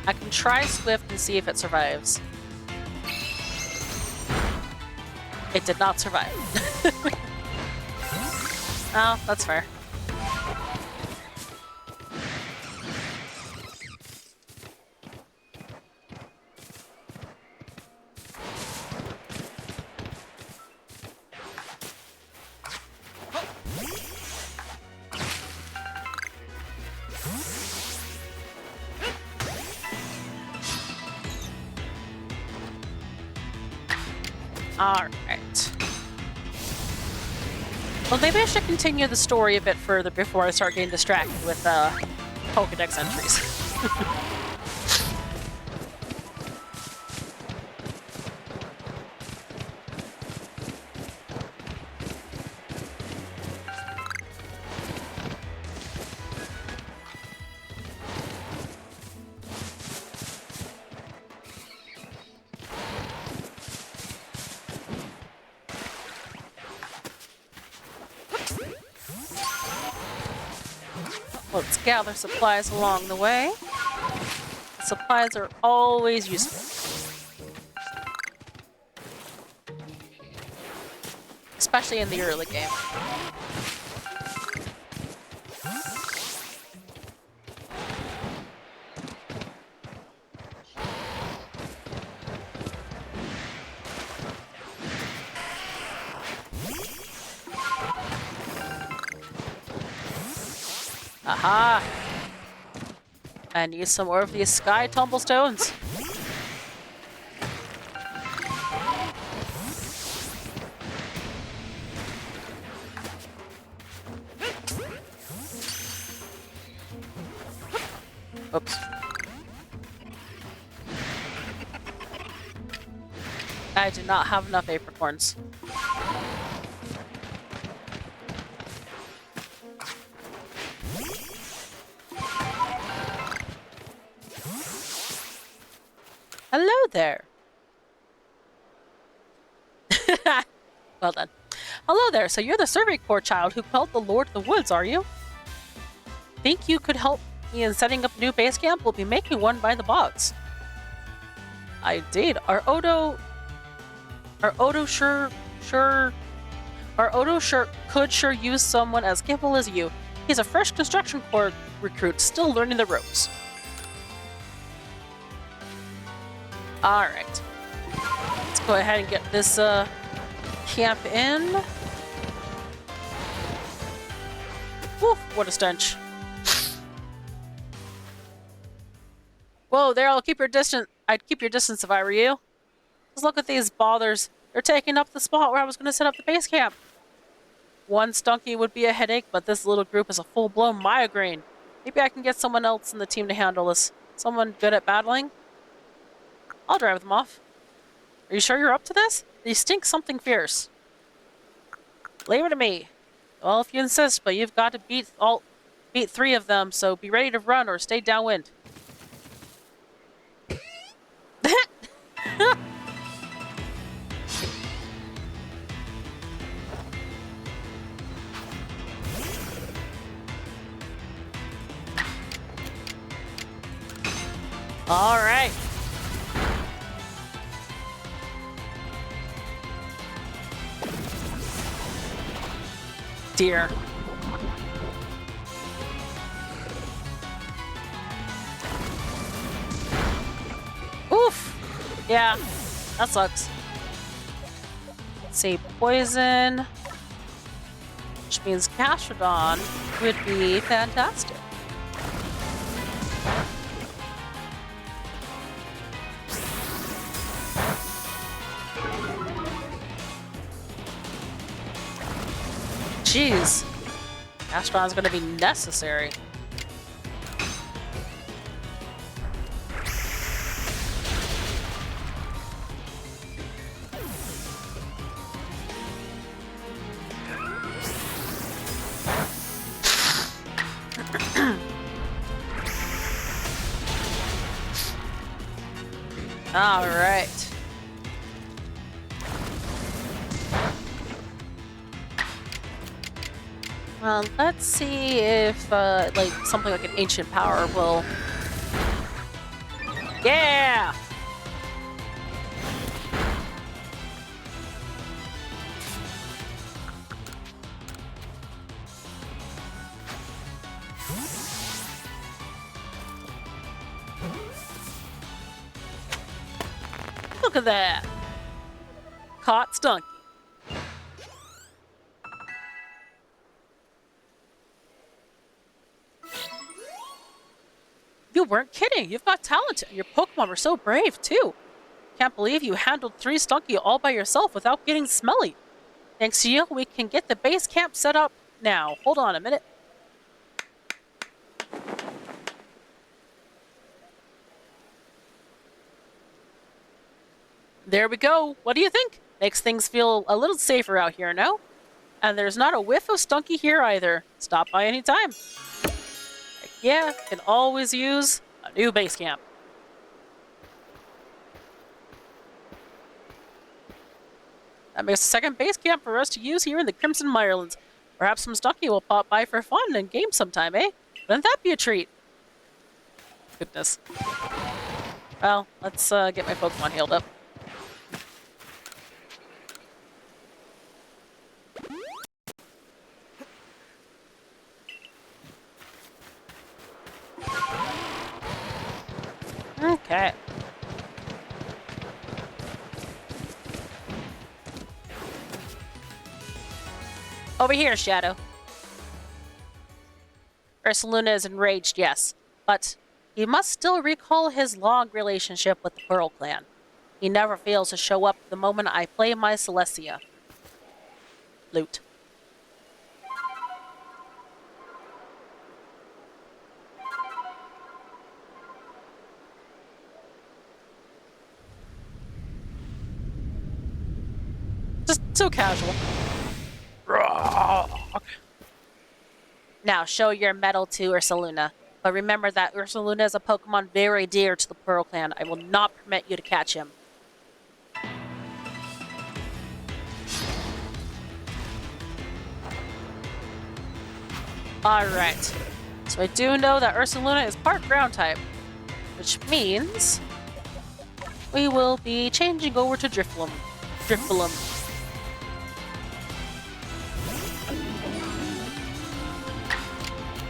I can try Swift and see if it survives. It did not survive. Oh, that's fair. Alright. Well, maybe I should continue the story a bit further before I start getting distracted with Pokedex entries. Let's gather supplies along the way. Supplies are always useful. Especially in the early game. Aha! I need some more of these sky tumblestones. Oops. I do not have enough apricorns. Hello there. Well done. Hello there. So you're the Survey Corps child who quelled the Lord of the Woods, are you? Think you could help me in setting up a new base camp? We'll be making one by the bogs. I did. Our Odo could sure use someone as capable as you. He's a fresh construction corps recruit, still learning the ropes. Alright. Let's go ahead and get this camp in. Woof, what a stench. Whoa, there, I'd keep your distance if I were you. Just look at these bothers. They're taking up the spot where I was going to set up the base camp. One stunky would be a headache, but this little group is a full-blown migraine. Maybe I can get someone else in the team to handle this. Someone good at battling? I'll drive them off. Are you sure you're up to this? They stink something fierce. Leave it to me. Well, if you insist, but you've got to beat 3 of them, so be ready to run or stay downwind. All right. Dear. Oof. Yeah, that sucks. Let's see, poison, which means Gastrodon would be fantastic. Jeez. Gastrodon's gonna be necessary. All right. Well, let's see if like something like an ancient power will. Yeah. Look at that. Caught Stunky. You weren't kidding. You've got talent. Your Pokemon were so brave, too. Can't believe you handled 3 Stunky all by yourself without getting smelly. Thanks to you, we can get the base camp set up now. Hold on a minute. There we go. What do you think? Makes things feel a little safer out here, no? And there's not a whiff of Stunky here either. Stop by any time. Heck yeah, can always use a new base camp. That makes a second base camp for us to use here in the Crimson Mirelands. Perhaps some Stunky will pop by for fun and game sometime, eh? Wouldn't that be a treat? Goodness. Well, let's get my Pokemon healed up. Okay. Over here, Shadow. Ursaluna is enraged, yes, but he must still recall his long relationship with the Pearl Clan. He never fails to show up the moment I play my Celestia. Loot. Just so casual. Now, show your mettle to Ursaluna. But remember that Ursaluna is a Pokemon very dear to the Pearl Clan. I will not permit you to catch him. Alright. So I do know that Ursaluna is part ground type, which means we will be changing over to Drifloon.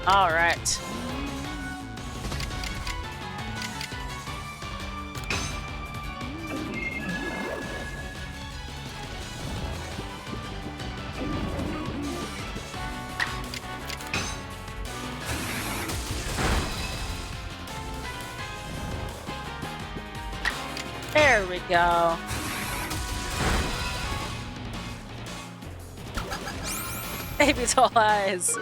Alright. There we go. Baby doll eyes.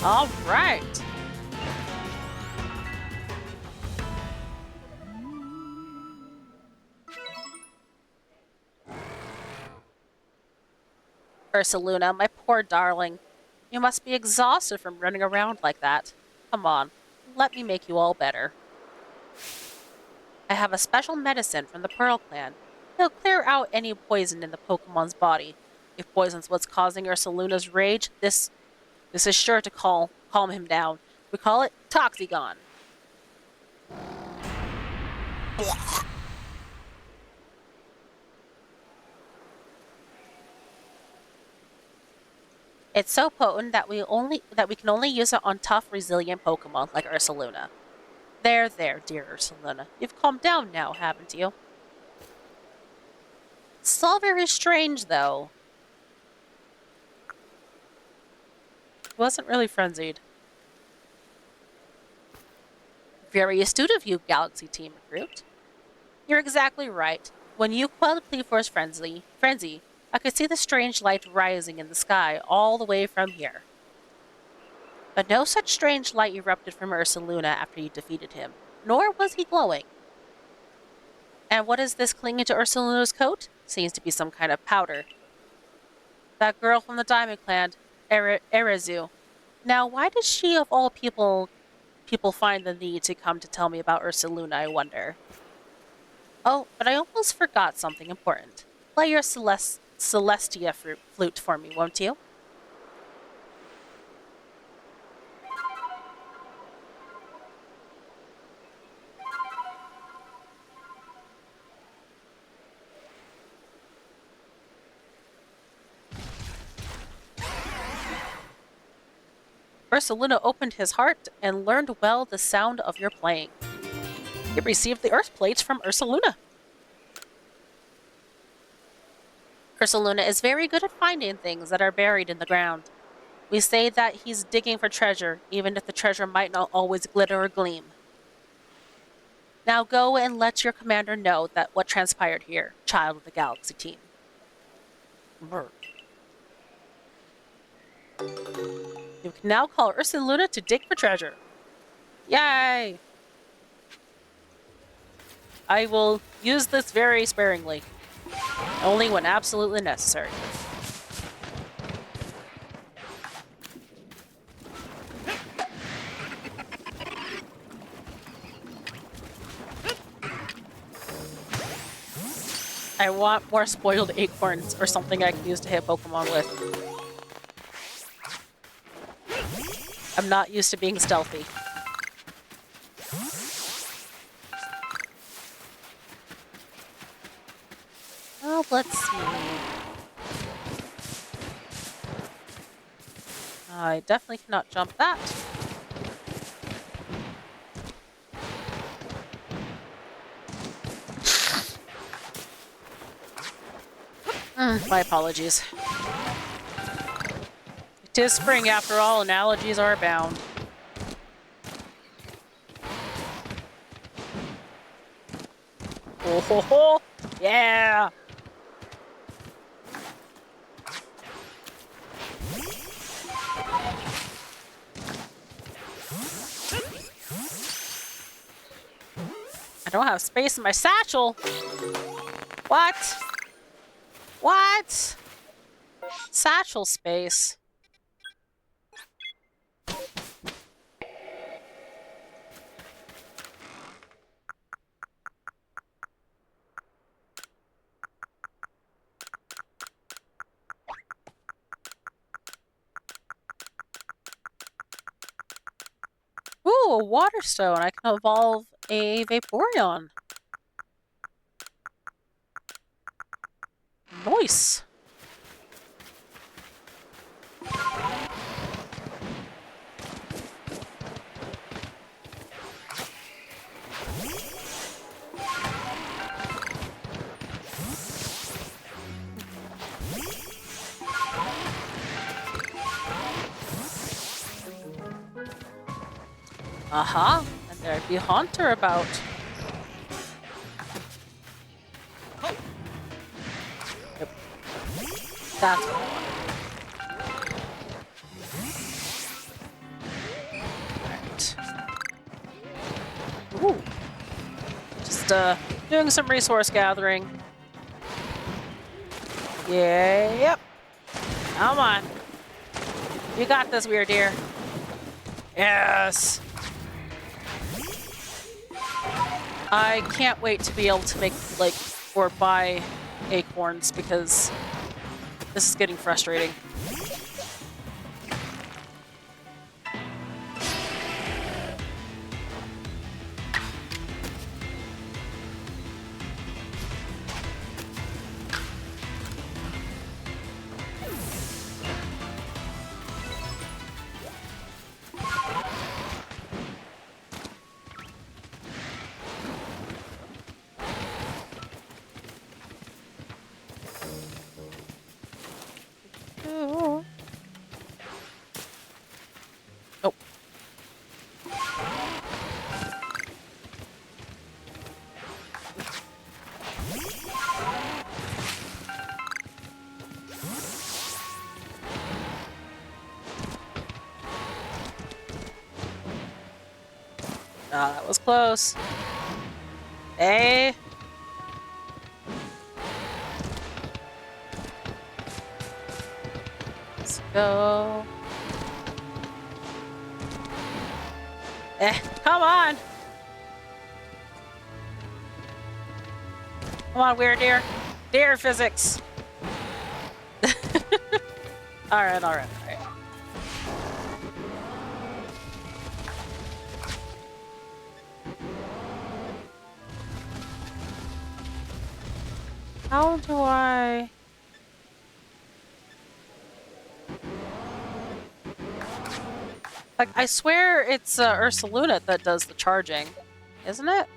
All right. Ursaluna, my poor darling. You must be exhausted from running around like that. Come on, let me make you all better. I have a special medicine from the Pearl Clan. It'll clear out any poison in the Pokemon's body. If poison's what's causing Ursaluna's rage, this is sure to calm him down. We call it Toxicon. It's so potent that we can only use it on tough, resilient Pokemon like Ursaluna. There, dear Ursaluna. You've calmed down now, haven't you? It's all very strange, though. It wasn't really frenzied. Very astute of you, Galaxy Team Recruit. You're exactly right. When you quelled Cleavor's frenzy, I could see the strange light rising in the sky all the way from here. But no such strange light erupted from Ursaluna after you defeated him, nor was he glowing. And what is this clinging to Ursaluna's coat? Seems to be some kind of powder. That girl from the Diamond Clan, Erezu. Now, why does she, of all people find the need to come to tell me about Ursaluna, I wonder? Oh, but I almost forgot something important. Play your Celestia flute for me, won't you? Ursaluna opened his heart and learned well the sound of your playing. He received the Earth Plates from Ursaluna. Ursaluna is very good at finding things that are buried in the ground. We say that he's digging for treasure, even if the treasure might not always glitter or gleam. Now go and let your commander know that what transpired here, child of the Galaxy team. Brr. You can now call Ursaluna to dig for treasure. Yay! I will use this very sparingly. Only when absolutely necessary. I want more spoiled acorns or something I can use to hit Pokemon with. I'm not used to being stealthy. Well, let's see. I definitely cannot jump that. My apologies. It is spring after all, and allergies are abound. Oh ho ho! Yeah! I don't have space in my satchel! What? What? Satchel space. Ooh, a water stone. I can evolve a Vaporeon. Nice. Aha, and there'd be a Haunter about. Yep. That's what I wanted. Alright. Ooh. Just, doing some resource gathering. Yeah, yep. Come on. You got this, weird deer. Yes! I can't wait to be able to make, like, or buy acorns because this is getting frustrating. Oh. Ah, that was close. Hey. Let's go. Come on. Come on, weird deer. Deer physics. Alright, alright, alright. How do I... Like, I swear it's Ursaluna that does the charging, isn't it?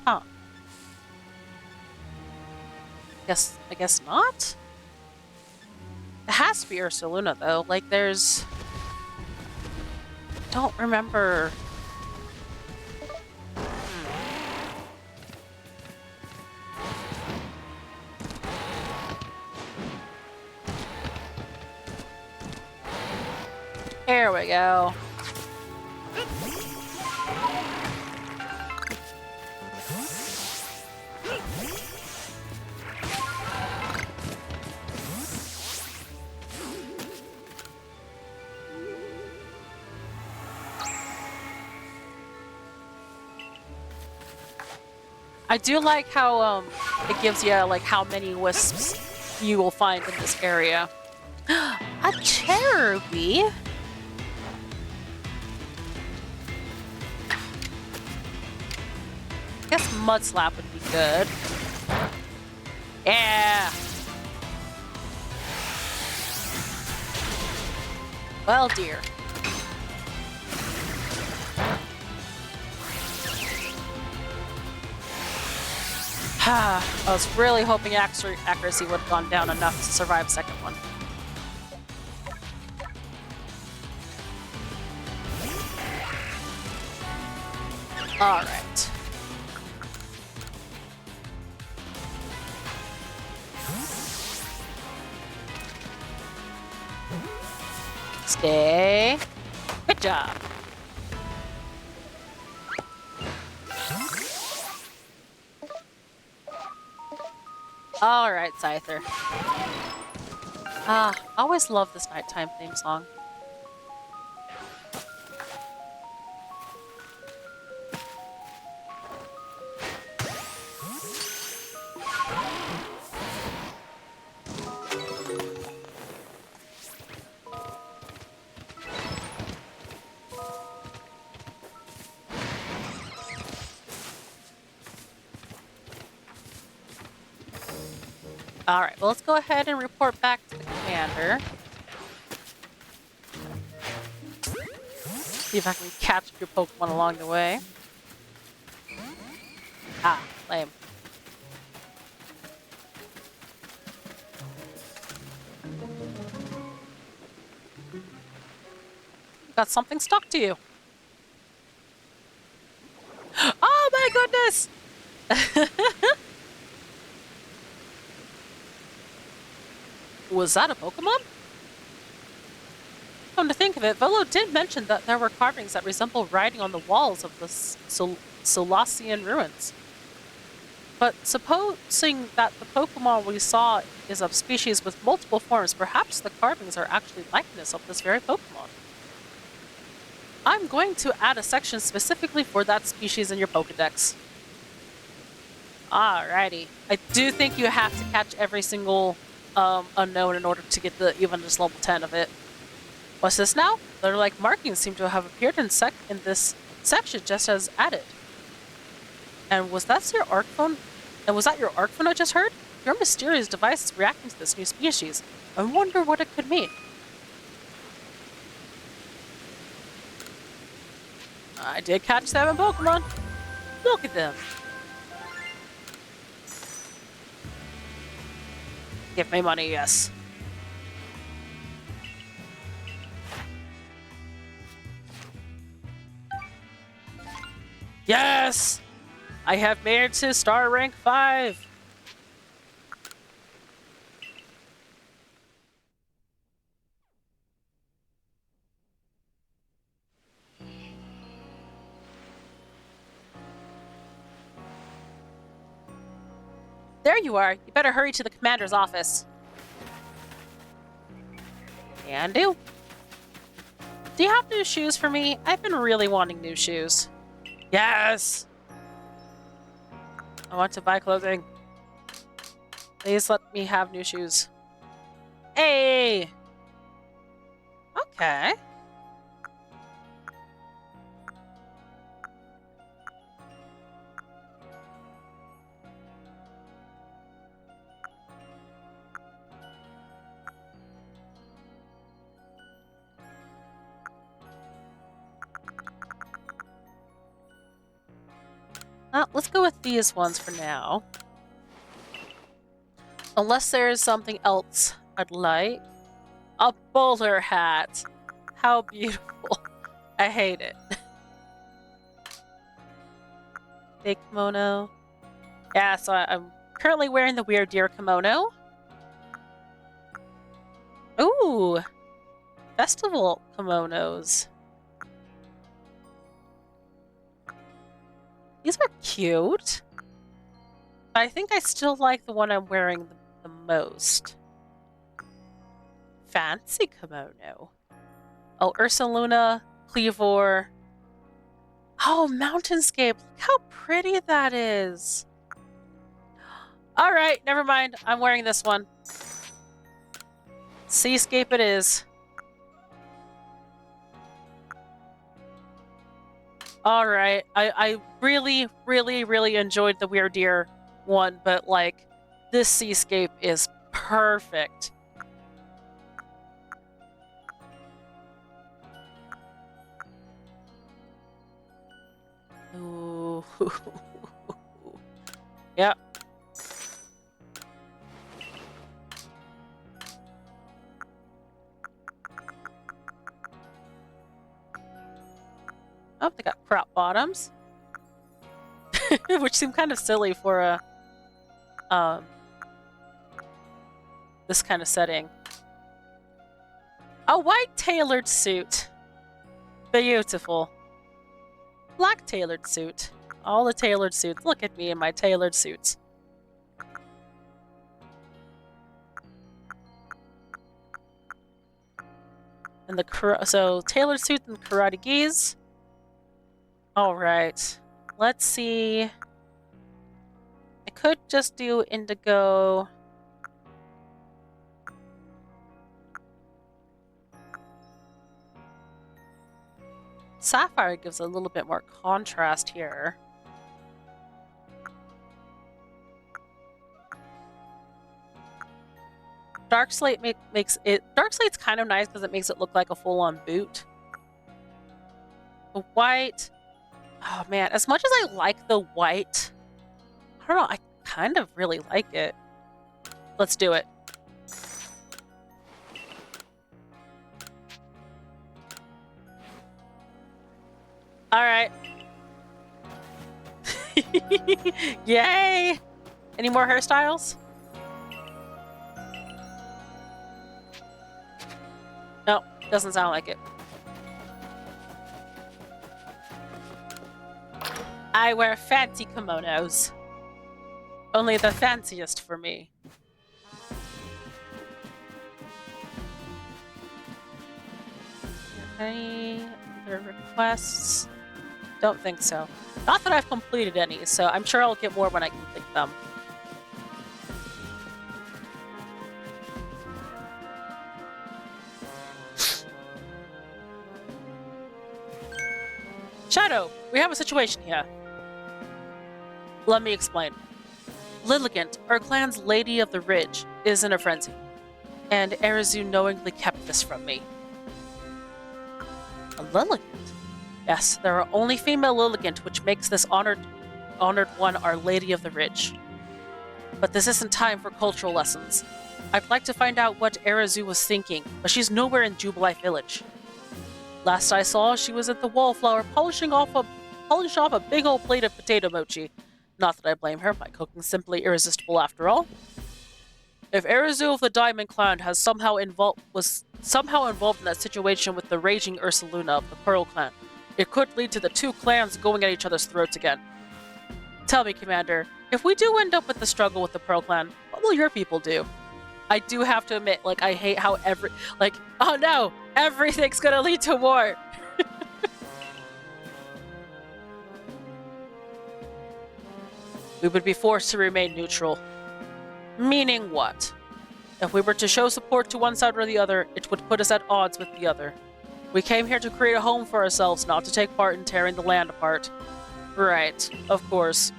Huh. I guess not? It has to be Ursaluna, though. Like, there's... Don't remember... Here we go. I do like how it gives you like how many wisps you will find in this area. A Cherubi? I guess Mud Slap would be good. Yeah. Well, dear. I was really hoping accuracy would have gone down enough to survive second one. Alright. Stay. Good job. Alright, Scyther. I always love this nighttime theme song. Alright, well, let's go ahead and report back to the commander. See if I can catch your Pokemon along the way. Ah, lame. Got something stuck to you. Oh my goodness! Was that a Pokemon? Come to think of it, Volo did mention that there were carvings that resemble writing on the walls of the Solacean ruins. But supposing that the Pokemon we saw is of species with multiple forms, perhaps the carvings are actually likeness of this very Pokemon. I'm going to add a section specifically for that species in your Pokedex. Alrighty. I do think you have to catch every single unknown in order to get even just level 10 of it. What's this now? Their like markings seem to have appeared in this section just as added. And was that your arc phone? And was that your arc phone I just heard? Your mysterious device is reacting to this new species. I wonder what it could mean. I did catch 7 Pokemon. Look at them. Give me money, yes. Yes! I have made it to star rank 5. there you are. You better hurry to the commander's office. Can do. Do you have new shoes for me? I've been really wanting new shoes. Yes! I want to buy clothing. Please let me have new shoes. Hey! Okay. Let's go with these ones for now. Unless there's something else I'd like. A bowler hat. How beautiful. I hate it. Big kimono. Yeah, so I'm currently wearing the Weird Deer kimono. Ooh. Festival kimonos. These are cute. But I think I still like the one I'm wearing the most. Fancy kimono. Oh, Ursaluna, Cleavor. Oh, Mountainscape. Look how pretty that is. All right, never mind. I'm wearing this one. Seascape it is. All right. I really, really, really enjoyed the Weird Deer one, but like this seascape is perfect. Ooh. Yep. Oh, they got crop bottoms. Which seem kind of silly for a this kind of setting. A white tailored suit. Beautiful. Black tailored suit. All the tailored suits. Look at me in my tailored suits. And so tailored suit and karate gis. All right. Let's see. I could just do indigo. Sapphire gives a little bit more contrast here. Dark Slate makes it... Dark Slate's kind of nice because it makes it look like a full-on boot. The white... Oh man, as much as I like the white, I don't know, I kind of really like it. Let's do it. Alright. Yay! Any more hairstyles? No, doesn't sound like it. I wear fancy kimonos. Only the fanciest for me. Any other requests? Don't think so. Not that I've completed any, so I'm sure I'll get more when I complete them. Shadow, we have a situation here. Let me explain. Lilligant, our clan's Lady of the Ridge, is in a frenzy, and Arizu knowingly kept this from me. A Lilligant? Yes, there are only female Lilligant, which makes this honored one our Lady of the Ridge. But this isn't time for cultural lessons. I'd like to find out what Arizu was thinking, but she's nowhere in Jubilife Village. Last I saw, she was at the Wallflower polishing off a big old plate of potato mochi. Not that I blame her, my cooking's simply irresistible after all. If Arizu of the Diamond Clan was somehow involved in that situation with the raging Ursaluna of the Pearl Clan, it could lead to the two clans going at each other's throats again. Tell me, Commander, if we do end up with the struggle with the Pearl Clan, what will your people do? I do have to admit, like, I hate how oh no, everything's gonna lead to war. We would be forced to remain neutral. Meaning what? If we were to show support to one side or the other, it would put us at odds with the other. We came here to create a home for ourselves, not to take part in tearing the land apart. Right, of course.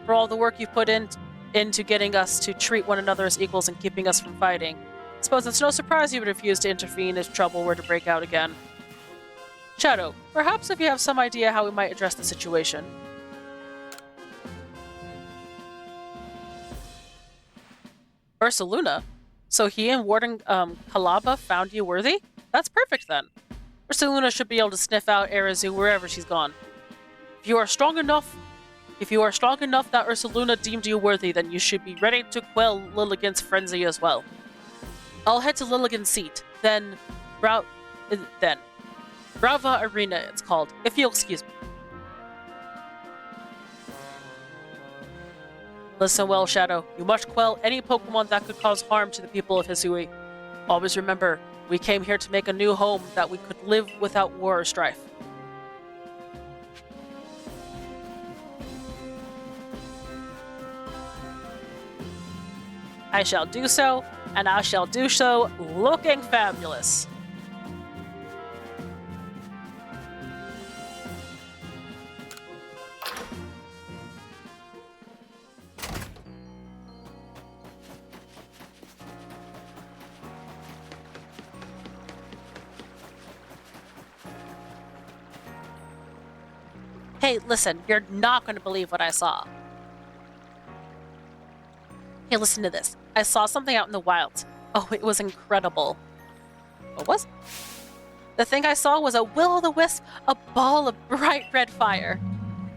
For all the work you've put into getting us to treat one another as equals and keeping us from fighting. I suppose it's no surprise you would refuse to intervene if trouble were to break out again. Shadow, perhaps if you have some idea how we might address the situation. Ursaluna? So he and Warden Kalaba found you worthy? That's perfect then. Ursaluna should be able to sniff out Arazu wherever she's gone. If you are strong enough that Ursaluna deemed you worthy, then you should be ready to quell Lilligan's frenzy as well. I'll head to Lilligan's seat, then Brava Arena it's called, if you'll excuse me. Listen well, Shadow. You must quell any Pokemon that could cause harm to the people of Hisui. Always remember, we came here to make a new home that we could live without war or strife. I shall do so, and I shall do so looking fabulous. Hey, listen, you're not going to believe what I saw. Hey, listen to this. I saw something out in the wild. Oh, it was incredible. What was it? The thing I saw was a will-o'-the-wisp, a ball of bright red fire.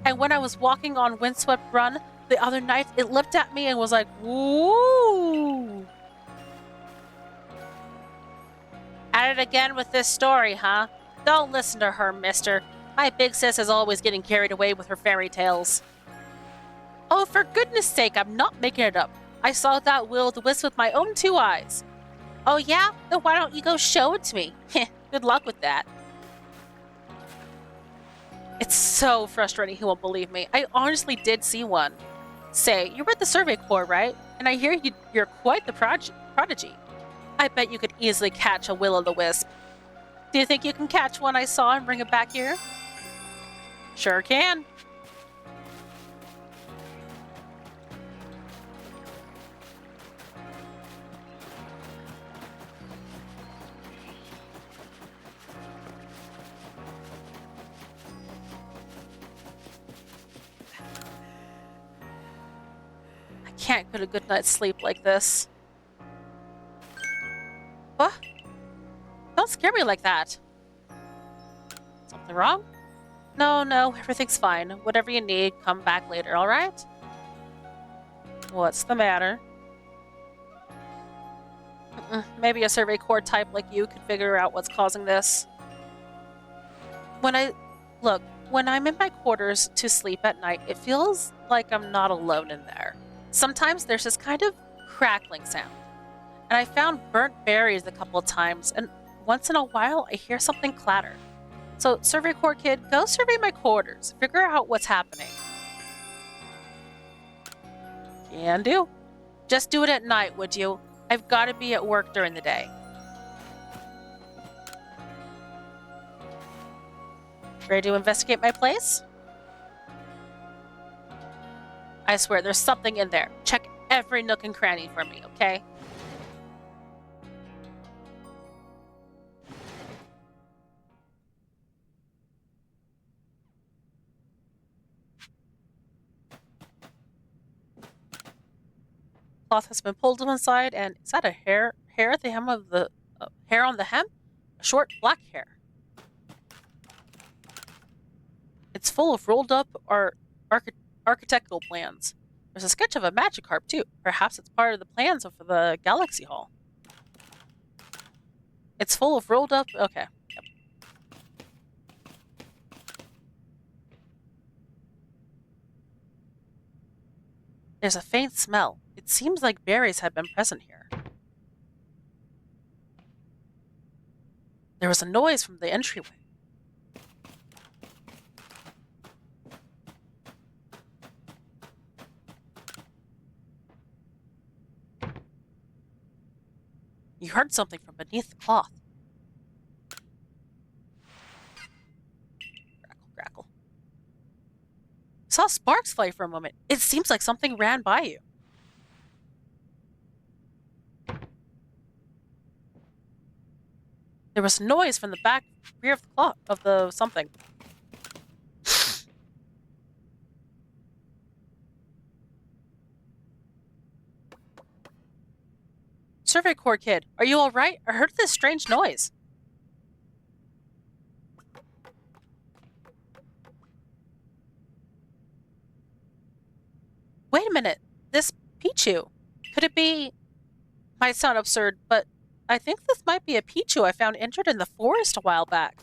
And when I was walking on Windswept Run the other night, it leapt at me and was like, woo! At it again with this story, huh? Don't listen to her, mister. My big sis is always getting carried away with her fairy tales. Oh, for goodness sake, I'm not making it up. I saw that will-o'-the-wisp with my own 2 eyes. Oh yeah? Then why don't you go show it to me? Good luck with that. It's so frustrating he won't believe me. I honestly did see one. Say, you're with the Survey Corps, right? And I hear you're quite the prodigy. I bet you could easily catch a will-o'-the-wisp. Do you think you can catch one I saw and bring it back here? Sure can. I can't get a good night's sleep like this. What? Don't scare me like that. Something wrong? No, everything's fine. Whatever you need, come back later, alright? What's the matter? Maybe a Survey Corps type like you could figure out what's causing this. When I'm in my quarters to sleep at night, it feels like I'm not alone in there. Sometimes there's this kind of crackling sound. And I found burnt berries a couple of times, and once in a while I hear something clatter. So, Survey Corps kid, go survey my quarters. Figure out what's happening. Can do. Just do it at night, would you? I've got to be at work during the day. Ready to investigate my place? I swear, there's something in there. Check every nook and cranny for me, okay? Cloth has been pulled to one side, and is that a hair at the hem of the hair on the hem? A short black hair. It's full of rolled up architectural plans. There's a sketch of a Magikarp too. Perhaps it's part of the plans of the Galaxy Hall. It's full of rolled up. Okay. Yep. There's a faint smell. It seems like berries had been present here. There was a noise from the entryway. You heard something from beneath the cloth. Crackle, crackle. Saw sparks fly for a moment. It seems like something ran by you. There was noise from the back rear of the cloth of the something. Survey Corps kid, are you all right? I heard this strange noise. Wait a minute. This Pichu. Could it be... Might sound absurd, but I think this might be a Pichu I found injured in the forest a while back.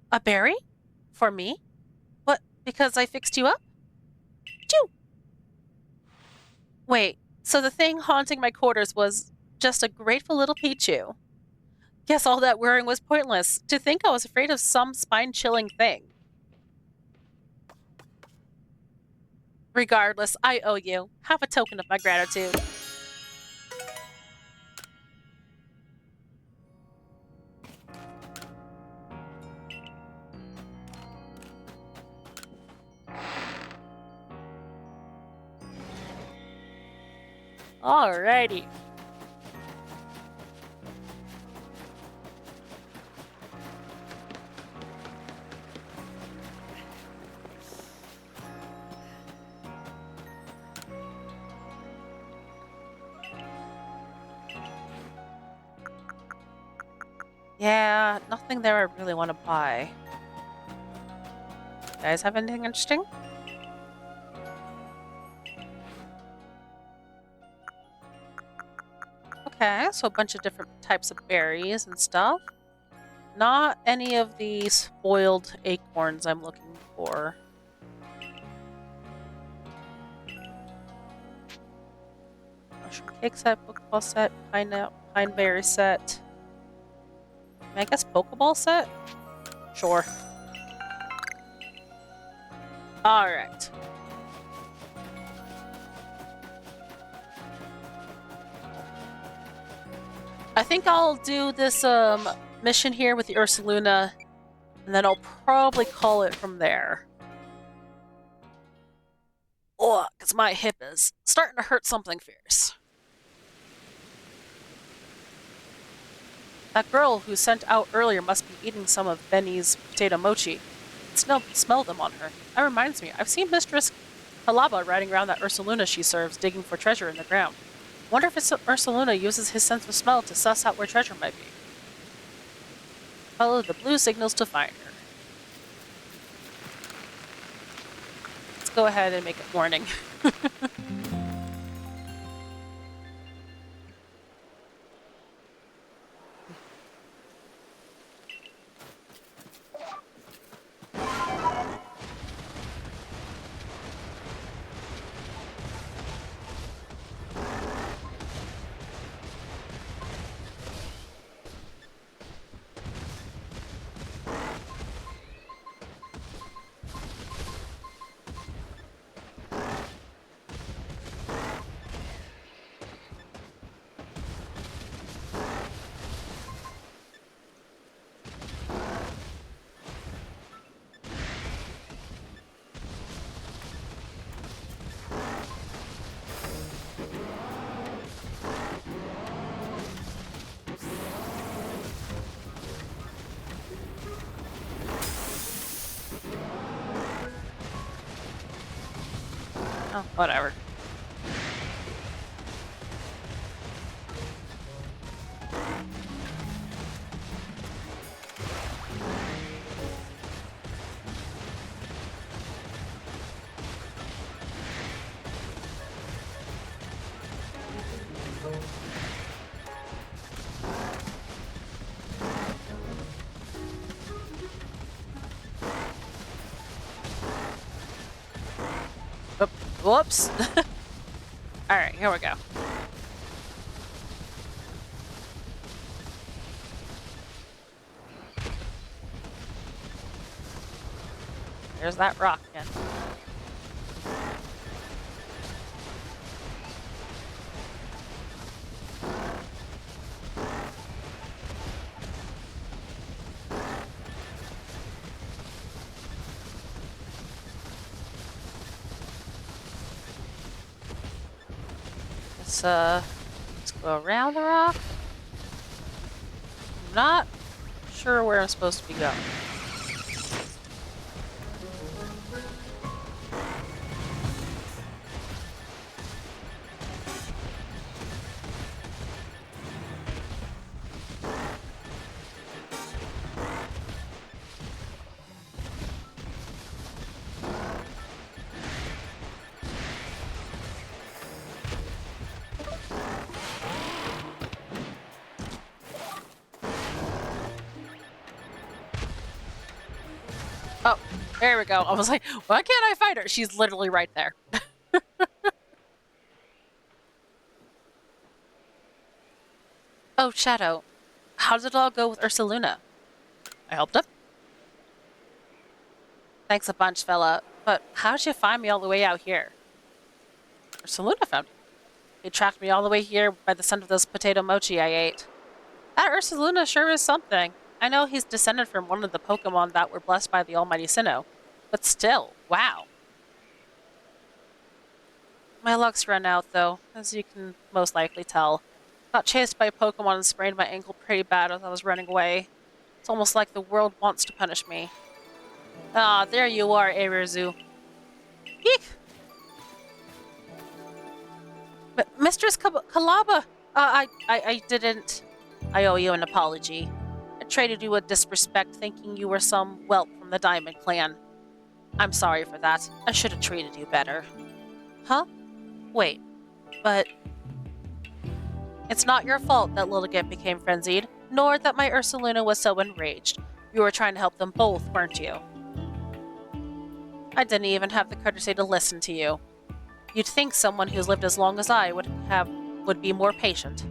A berry? For me? What, because I fixed you up? Pichu! Wait, so the thing haunting my quarters was just a grateful little Pichu. Guess all that worrying was pointless. To think I was afraid of some spine-chilling thing. Regardless, I owe you. Have a token of my gratitude. Alrighty. Yeah, nothing there I really want to buy. You guys have anything interesting? Okay, so a bunch of different types of berries and stuff. Not any of the spoiled acorns I'm looking for. Mushroom cake set, Pokeball set, pine berry set. I guess Pokeball set? Sure. Alright. I think I'll do this mission here with the Ursaluna, and then I'll probably call it from there. Oh, because my hip is starting to hurt something fierce. That girl who sent out earlier must be eating some of Benny's potato mochi. I can smell them on her. That reminds me, I've seen Mistress Halaba riding around that Ursaluna she serves, digging for treasure in the ground. Wonder if Ursaluna uses his sense of smell to suss out where treasure might be. Follow the blue signals to find her. Let's go ahead and make it morning. Oh, whatever. Whoops. Alright, here we go. There's that rock again. Let's go around the rock. I'm not sure where I'm supposed to be going. Oh, there we go. I was like, why can't I find her? She's literally right there. Oh, Shadow. How did it all go with Ursaluna? I helped him. Thanks a bunch, fella. But how'd you find me all the way out here? Ursaluna found you. He tracked me all the way here by the scent of those potato mochi I ate. That Ursaluna sure is something. I know he's descended from one of the Pokemon that were blessed by the Almighty Sinnoh. But still, wow. My luck's run out, though, as you can most likely tell. Got chased by a Pokemon and sprained my ankle pretty bad as I was running away. It's almost like the world wants to punish me. Ah, there you are, Arizu. Eek! But Mistress Kalaba! I didn't... I owe you an apology. I treated you with disrespect, thinking you were some whelp from the Diamond Clan. I'm sorry for that. I should have treated you better. Huh? Wait, but... It's not your fault that Lilligant became frenzied, nor that my Ursaluna was so enraged. You were trying to help them both, weren't you? I didn't even have the courtesy to listen to you. You'd think someone who's lived as long as I would be more patient.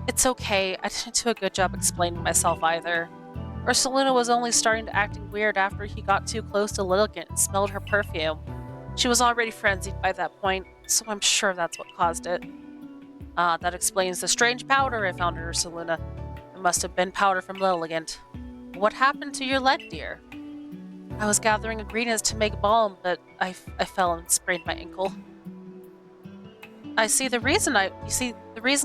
It's okay, I didn't do a good job explaining myself either. Ursaluna was only starting to acting weird after he got too close to Lilligant and smelled her perfume. She was already frenzied by that point, so I'm sure that's what caused it. That explains the strange powder I found in Ursaluna. It must have been powder from Lilligant. What happened to your leg, dear? I was gathering ingredients to make balm, but I fell and sprained my ankle. The reason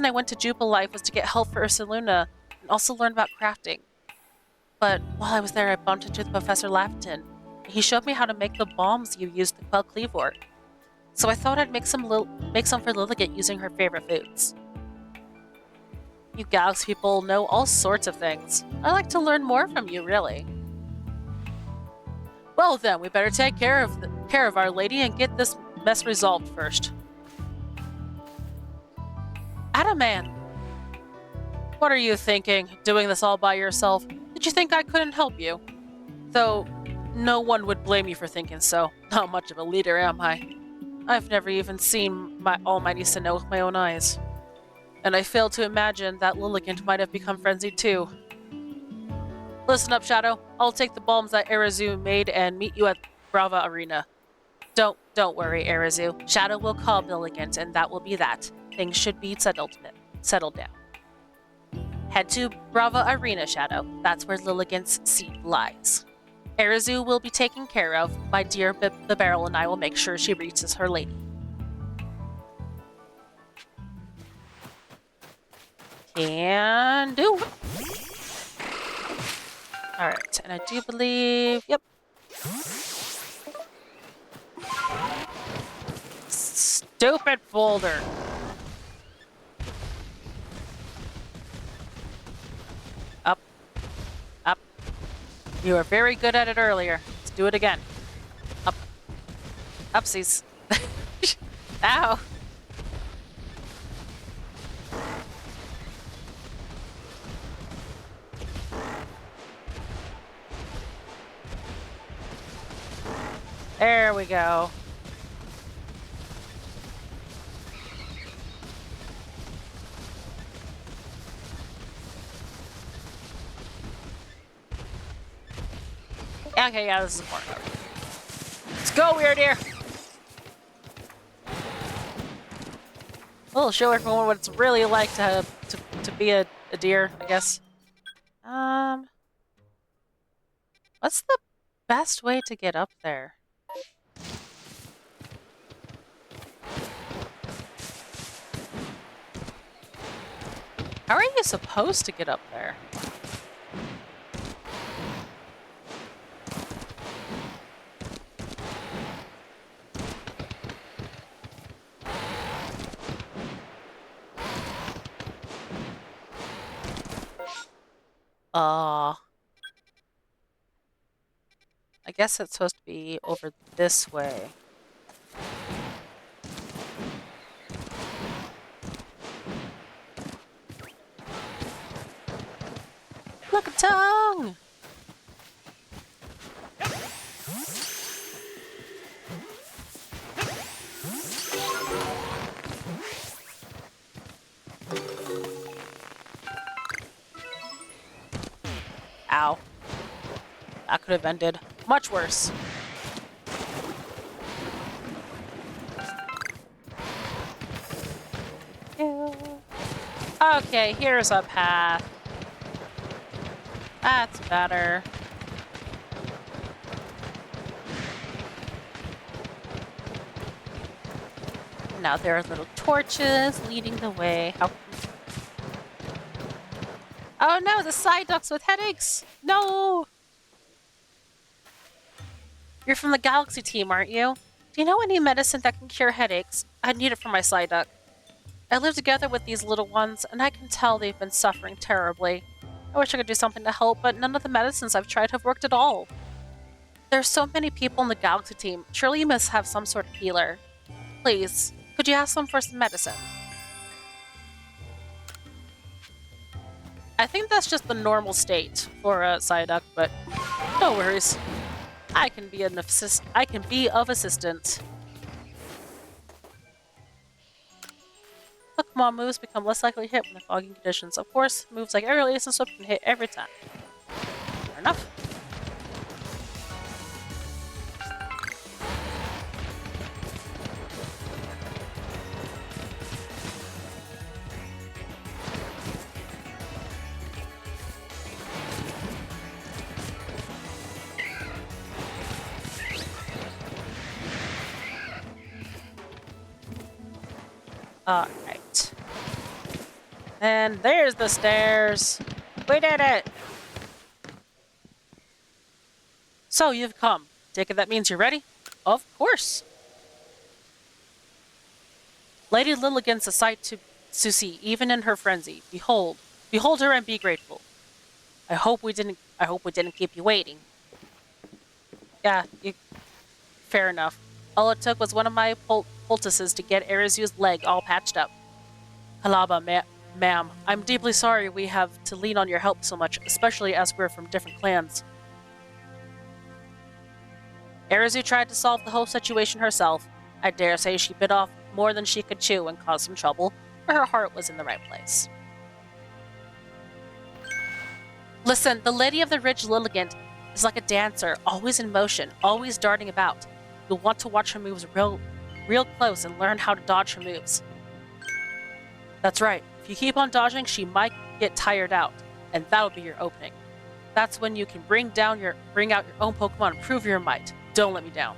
I went to Jubilife was to get help for Ursaluna and also learn about crafting. But while I was there, I bumped into Professor Lafton. He showed me how to make the balms you used to quell Cleavor. So I thought I'd make some for Lilligant using her favorite foods. You Galaxy people know all sorts of things. I'd like to learn more from you, really. Well then, we better take care of Our Lady and get this mess resolved first. Adaman! What are you thinking, doing this all by yourself? Did you think I couldn't help you? Though, no one would blame you for thinking so. Not much of a leader, am I? I've never even seen my Almighty Sinnoh with my own eyes. And I fail to imagine that Lilligant might have become frenzied too. Listen up, Shadow. I'll take the balms that Arizu made and meet you at Brava Arena. Don't worry, Arizu. Shadow will call Lilligant, and that will be that. Things should be settled down. Head to Brava Arena, Shadow. That's where Lilligant's seat lies. Arizu will be taken care of. My dear Bibarel and I will make sure she reaches her lady. Can do. Alright, and I do believe... Yep. Stupid boulder. Up. Up. You were very good at it earlier. Let's do it again. Up. Upsies. Ow. There we go. Okay, yeah, this is important. Let's go, weird deer! We'll show everyone what it's really like to be a deer, I guess. What's the best way to get up there? How are you supposed to get up there? I guess it's supposed to be over this way. Look, a tongue! Ow. That could have ended much worse. Ew. Okay, here's a path. That's better. Now there are little torches leading the way. Oh no, the Psyducks with headaches! No! You're from the Galaxy team, aren't you? Do you know any medicine that can cure headaches? I need it for my Psyduck. I live together with these little ones, and I can tell they've been suffering terribly. I wish I could do something to help, but none of the medicines I've tried have worked at all. There's so many people in the Galaxy team. Surely you must have some sort of healer. Please, could you ask them for some medicine? I think that's just the normal state for a Psyduck, but no worries. I can be of assistance. Pokemon moves become less likely to hit when the fogging conditions. Of course, moves like Aerial Ace and Swift can hit every time. Fair enough. Alright. And there's the stairs. We did it! So, you've come. Take it that means you're ready? Of course. Lady Lilligant's a sight to see, even in her frenzy. Behold her and be grateful. I hope we didn't keep you waiting. Yeah, fair enough. All it took was one of my poultices to get Arizu's leg all patched up. Halaba, ma'am, I'm deeply sorry we have to lean on your help so much, especially as we're from different clans. Arizu tried to solve the whole situation herself. I dare say she bit off more than she could chew and caused some trouble, but her heart was in the right place. Listen, the Lady of the Ridge Lilligant is like a dancer, always in motion, always darting about. You'll want to watch her moves real close and learn how to dodge her moves. That's right. If you keep on dodging, she might get tired out, and that'll be your opening. That's when you can bring out your own Pokemon and prove your might. Don't let me down.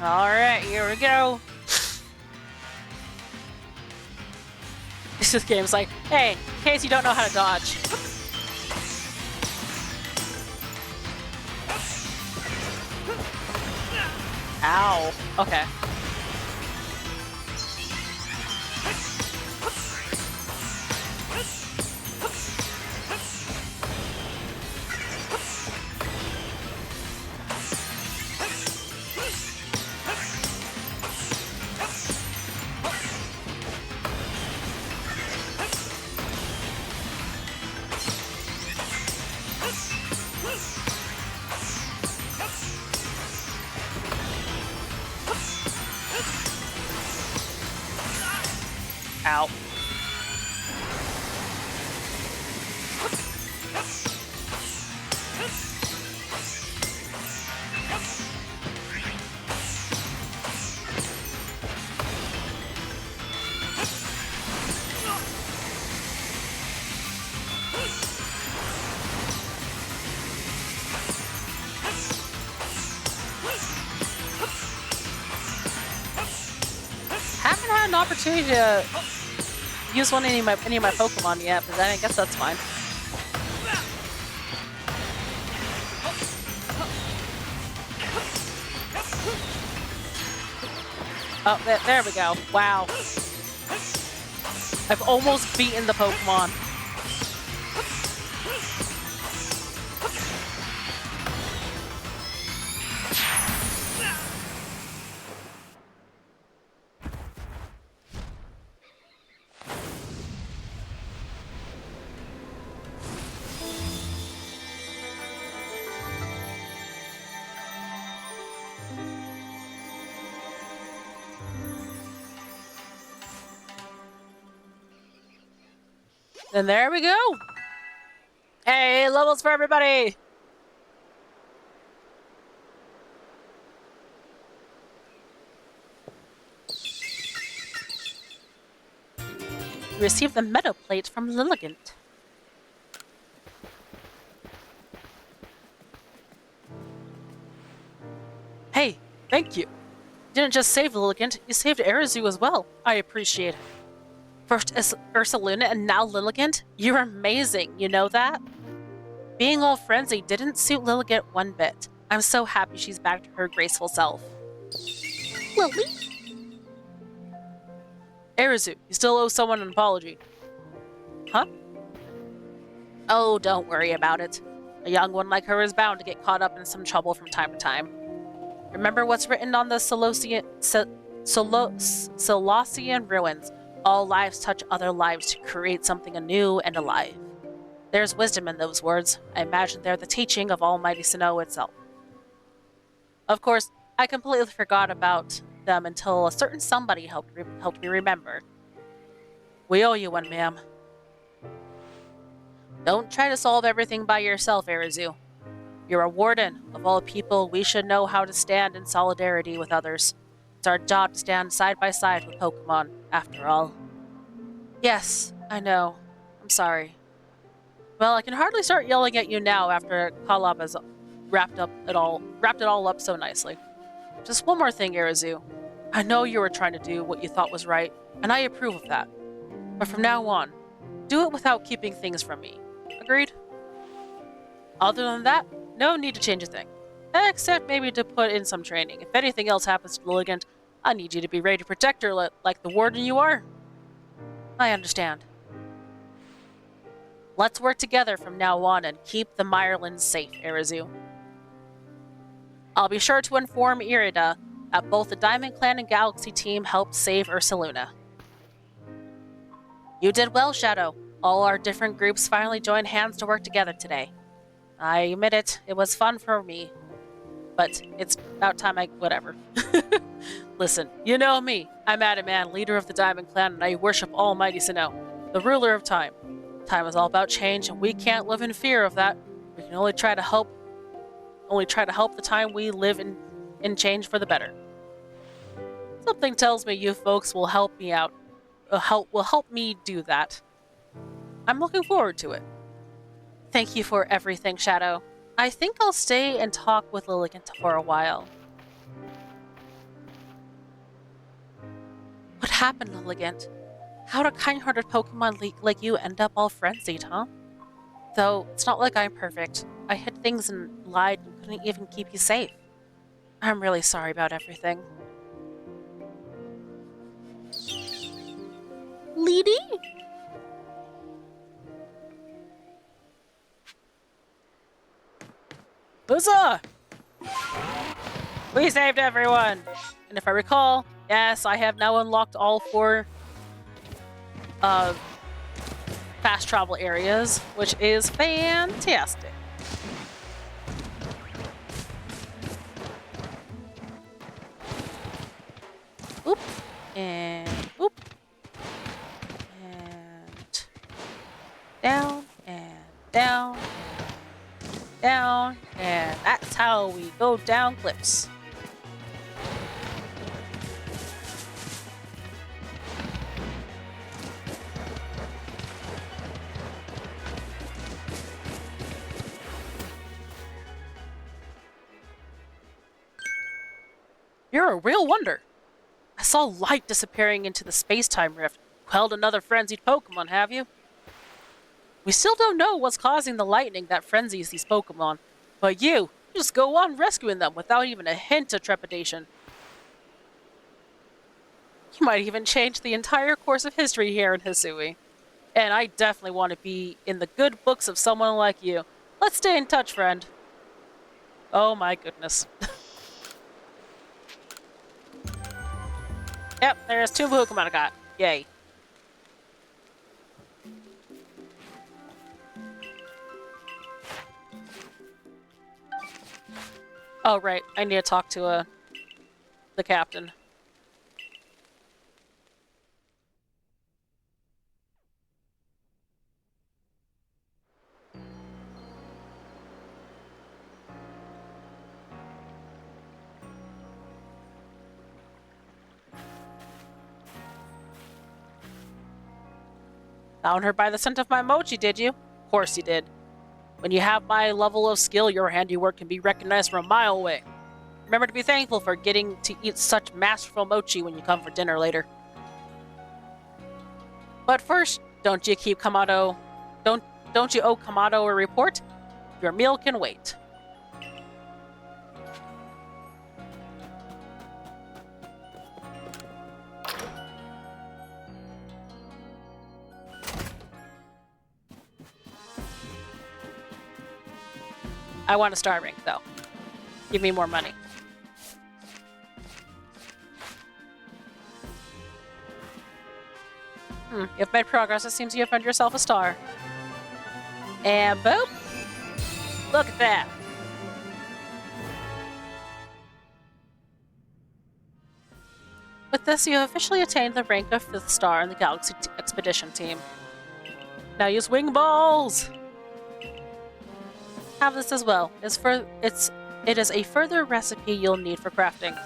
Alright, here we go. This game's like, hey, in case you don't know how to dodge. Ow. Okay. Ow. Haven't had an opportunity to use any of my Pokemon yet, but I guess that's fine. Oh, there we go. Wow. I've almost beaten the Pokemon. And there we go. Hey, levels for everybody. Receive the Meadow Plate from Lilligant. Hey, thank you. You didn't just save Lilligant, you saved Arizu as well. I appreciate it. First Ursaluna and now Lilligant? You're amazing, you know that? Being all frenzied didn't suit Lilligant one bit. I'm so happy she's back to her graceful self. Lily? Arizu, you still owe someone an apology. Huh? Oh, don't worry about it. A young one like her is bound to get caught up in some trouble from time to time. Remember what's written on the Solossian ruins. All lives touch other lives to create something anew and alive. There's wisdom in those words. I imagine they're the teaching of Almighty Sinnoh itself. Of course, I completely forgot about them until a certain somebody helped me remember. We owe you one, ma'am. Don't try to solve everything by yourself, Arizu. You're a warden. Of all people, we should know how to stand in solidarity with others. It's our job to stand side by side with Pokemon, after all. Yes, I know. I'm sorry. Well, I can hardly start yelling at you now after Kalab has wrapped it all up so nicely. Just one more thing, Arizu. I know you were trying to do what you thought was right, and I approve of that. But from now on, do it without keeping things from me. Agreed? Other than that, no need to change a thing. Except maybe to put in some training. If anything else happens to Lilligant, I need you to be ready to protect her like the warden you are. I understand. Let's work together from now on and keep the Mirelands safe, Arizu. I'll be sure to inform Irida that both the Diamond Clan and Galaxy team helped save Ursaluna. You did well, Shadow. All our different groups finally joined hands to work together today. I admit it was fun for me. But it's about time whatever. Listen, you know me. I'm Adaman, leader of the Diamond Clan, and I worship Almighty Sinnoh, the ruler of time. Time is all about change, and we can't live in fear of that. We can only try to help the time we live in change for the better. Something tells me you folks will help me out. Will help me do that. I'm looking forward to it. Thank you for everything, Shadow. I think I'll stay and talk with Lilligant for a while. What happened, Lilligant? How did a kind-hearted Pokemon like you end up all frenzied, huh? Though, it's not like I'm perfect. I hid things and lied and couldn't even keep you safe. I'm really sorry about everything. Leedy? Huzzah! We saved everyone! And if I recall, yes, I have now unlocked all 4 fast travel areas, which is fantastic. Oop. And oop. And down and down. Down, and that's how we go down cliffs. You're a real wonder. I saw light disappearing into the space-time rift. Quelled another frenzied Pokemon, have you? We still don't know what's causing the lightning that frenzies these Pokemon, but you just go on rescuing them without even a hint of trepidation. You might even change the entire course of history here in Hisui. And I definitely want to be in the good books of someone like you. Let's stay in touch, friend. Oh my goodness. Yep, there's 2 Pokemon I got. Yay. Oh, right. I need to talk to the captain. Found her by the scent of my mochi, did you? Of course you did. When you have my level of skill, your handiwork can be recognized from a mile away. Remember to be thankful for getting to eat such masterful mochi when you come for dinner later. But first, don't you owe Kamado a report? Your meal can wait. I want a star rank, though. Give me more money. You've made progress. It seems you have found yourself a star. And boop! Look at that! With this, you have officially attained the rank of 5th star in the Galaxy Expedition team. Now use wing balls! Have this as well. It is a further recipe you'll need for crafting.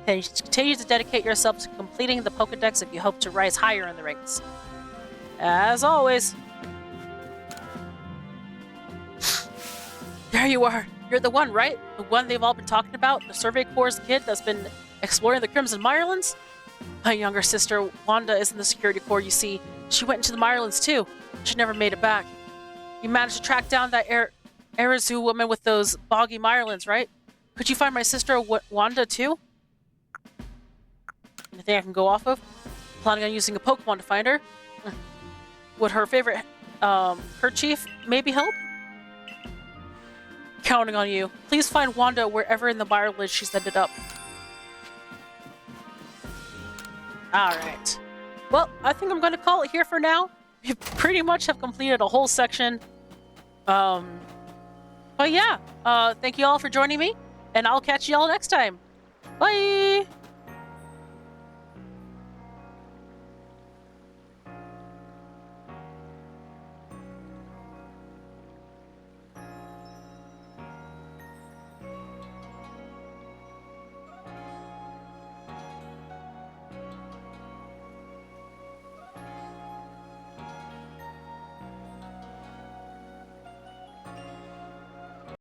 Continue to dedicate yourself to completing the Pokedex if you hope to rise higher in the ranks. As always. There you are. You're the one, right? The one they've all been talking about? The Survey Corps kid that's been exploring the Crimson Mirelands? My younger sister, Wanda, is in the Security Corps, you see. She went into the Mirelands, too. She never made it back. You managed to track down that Arizu woman with those boggy Mirelands, right? Could you find my sister, Wanda, too? Anything I can go off of? Planning on using a Pokemon to find her? Would her favorite kerchief maybe help? Counting on you. Please find Wanda wherever in the Mirelands she's ended up. Alright. Well, I think I'm going to call it here for now. We pretty much have completed a whole section. But yeah, thank you all for joining me, and I'll catch you all next time. Bye!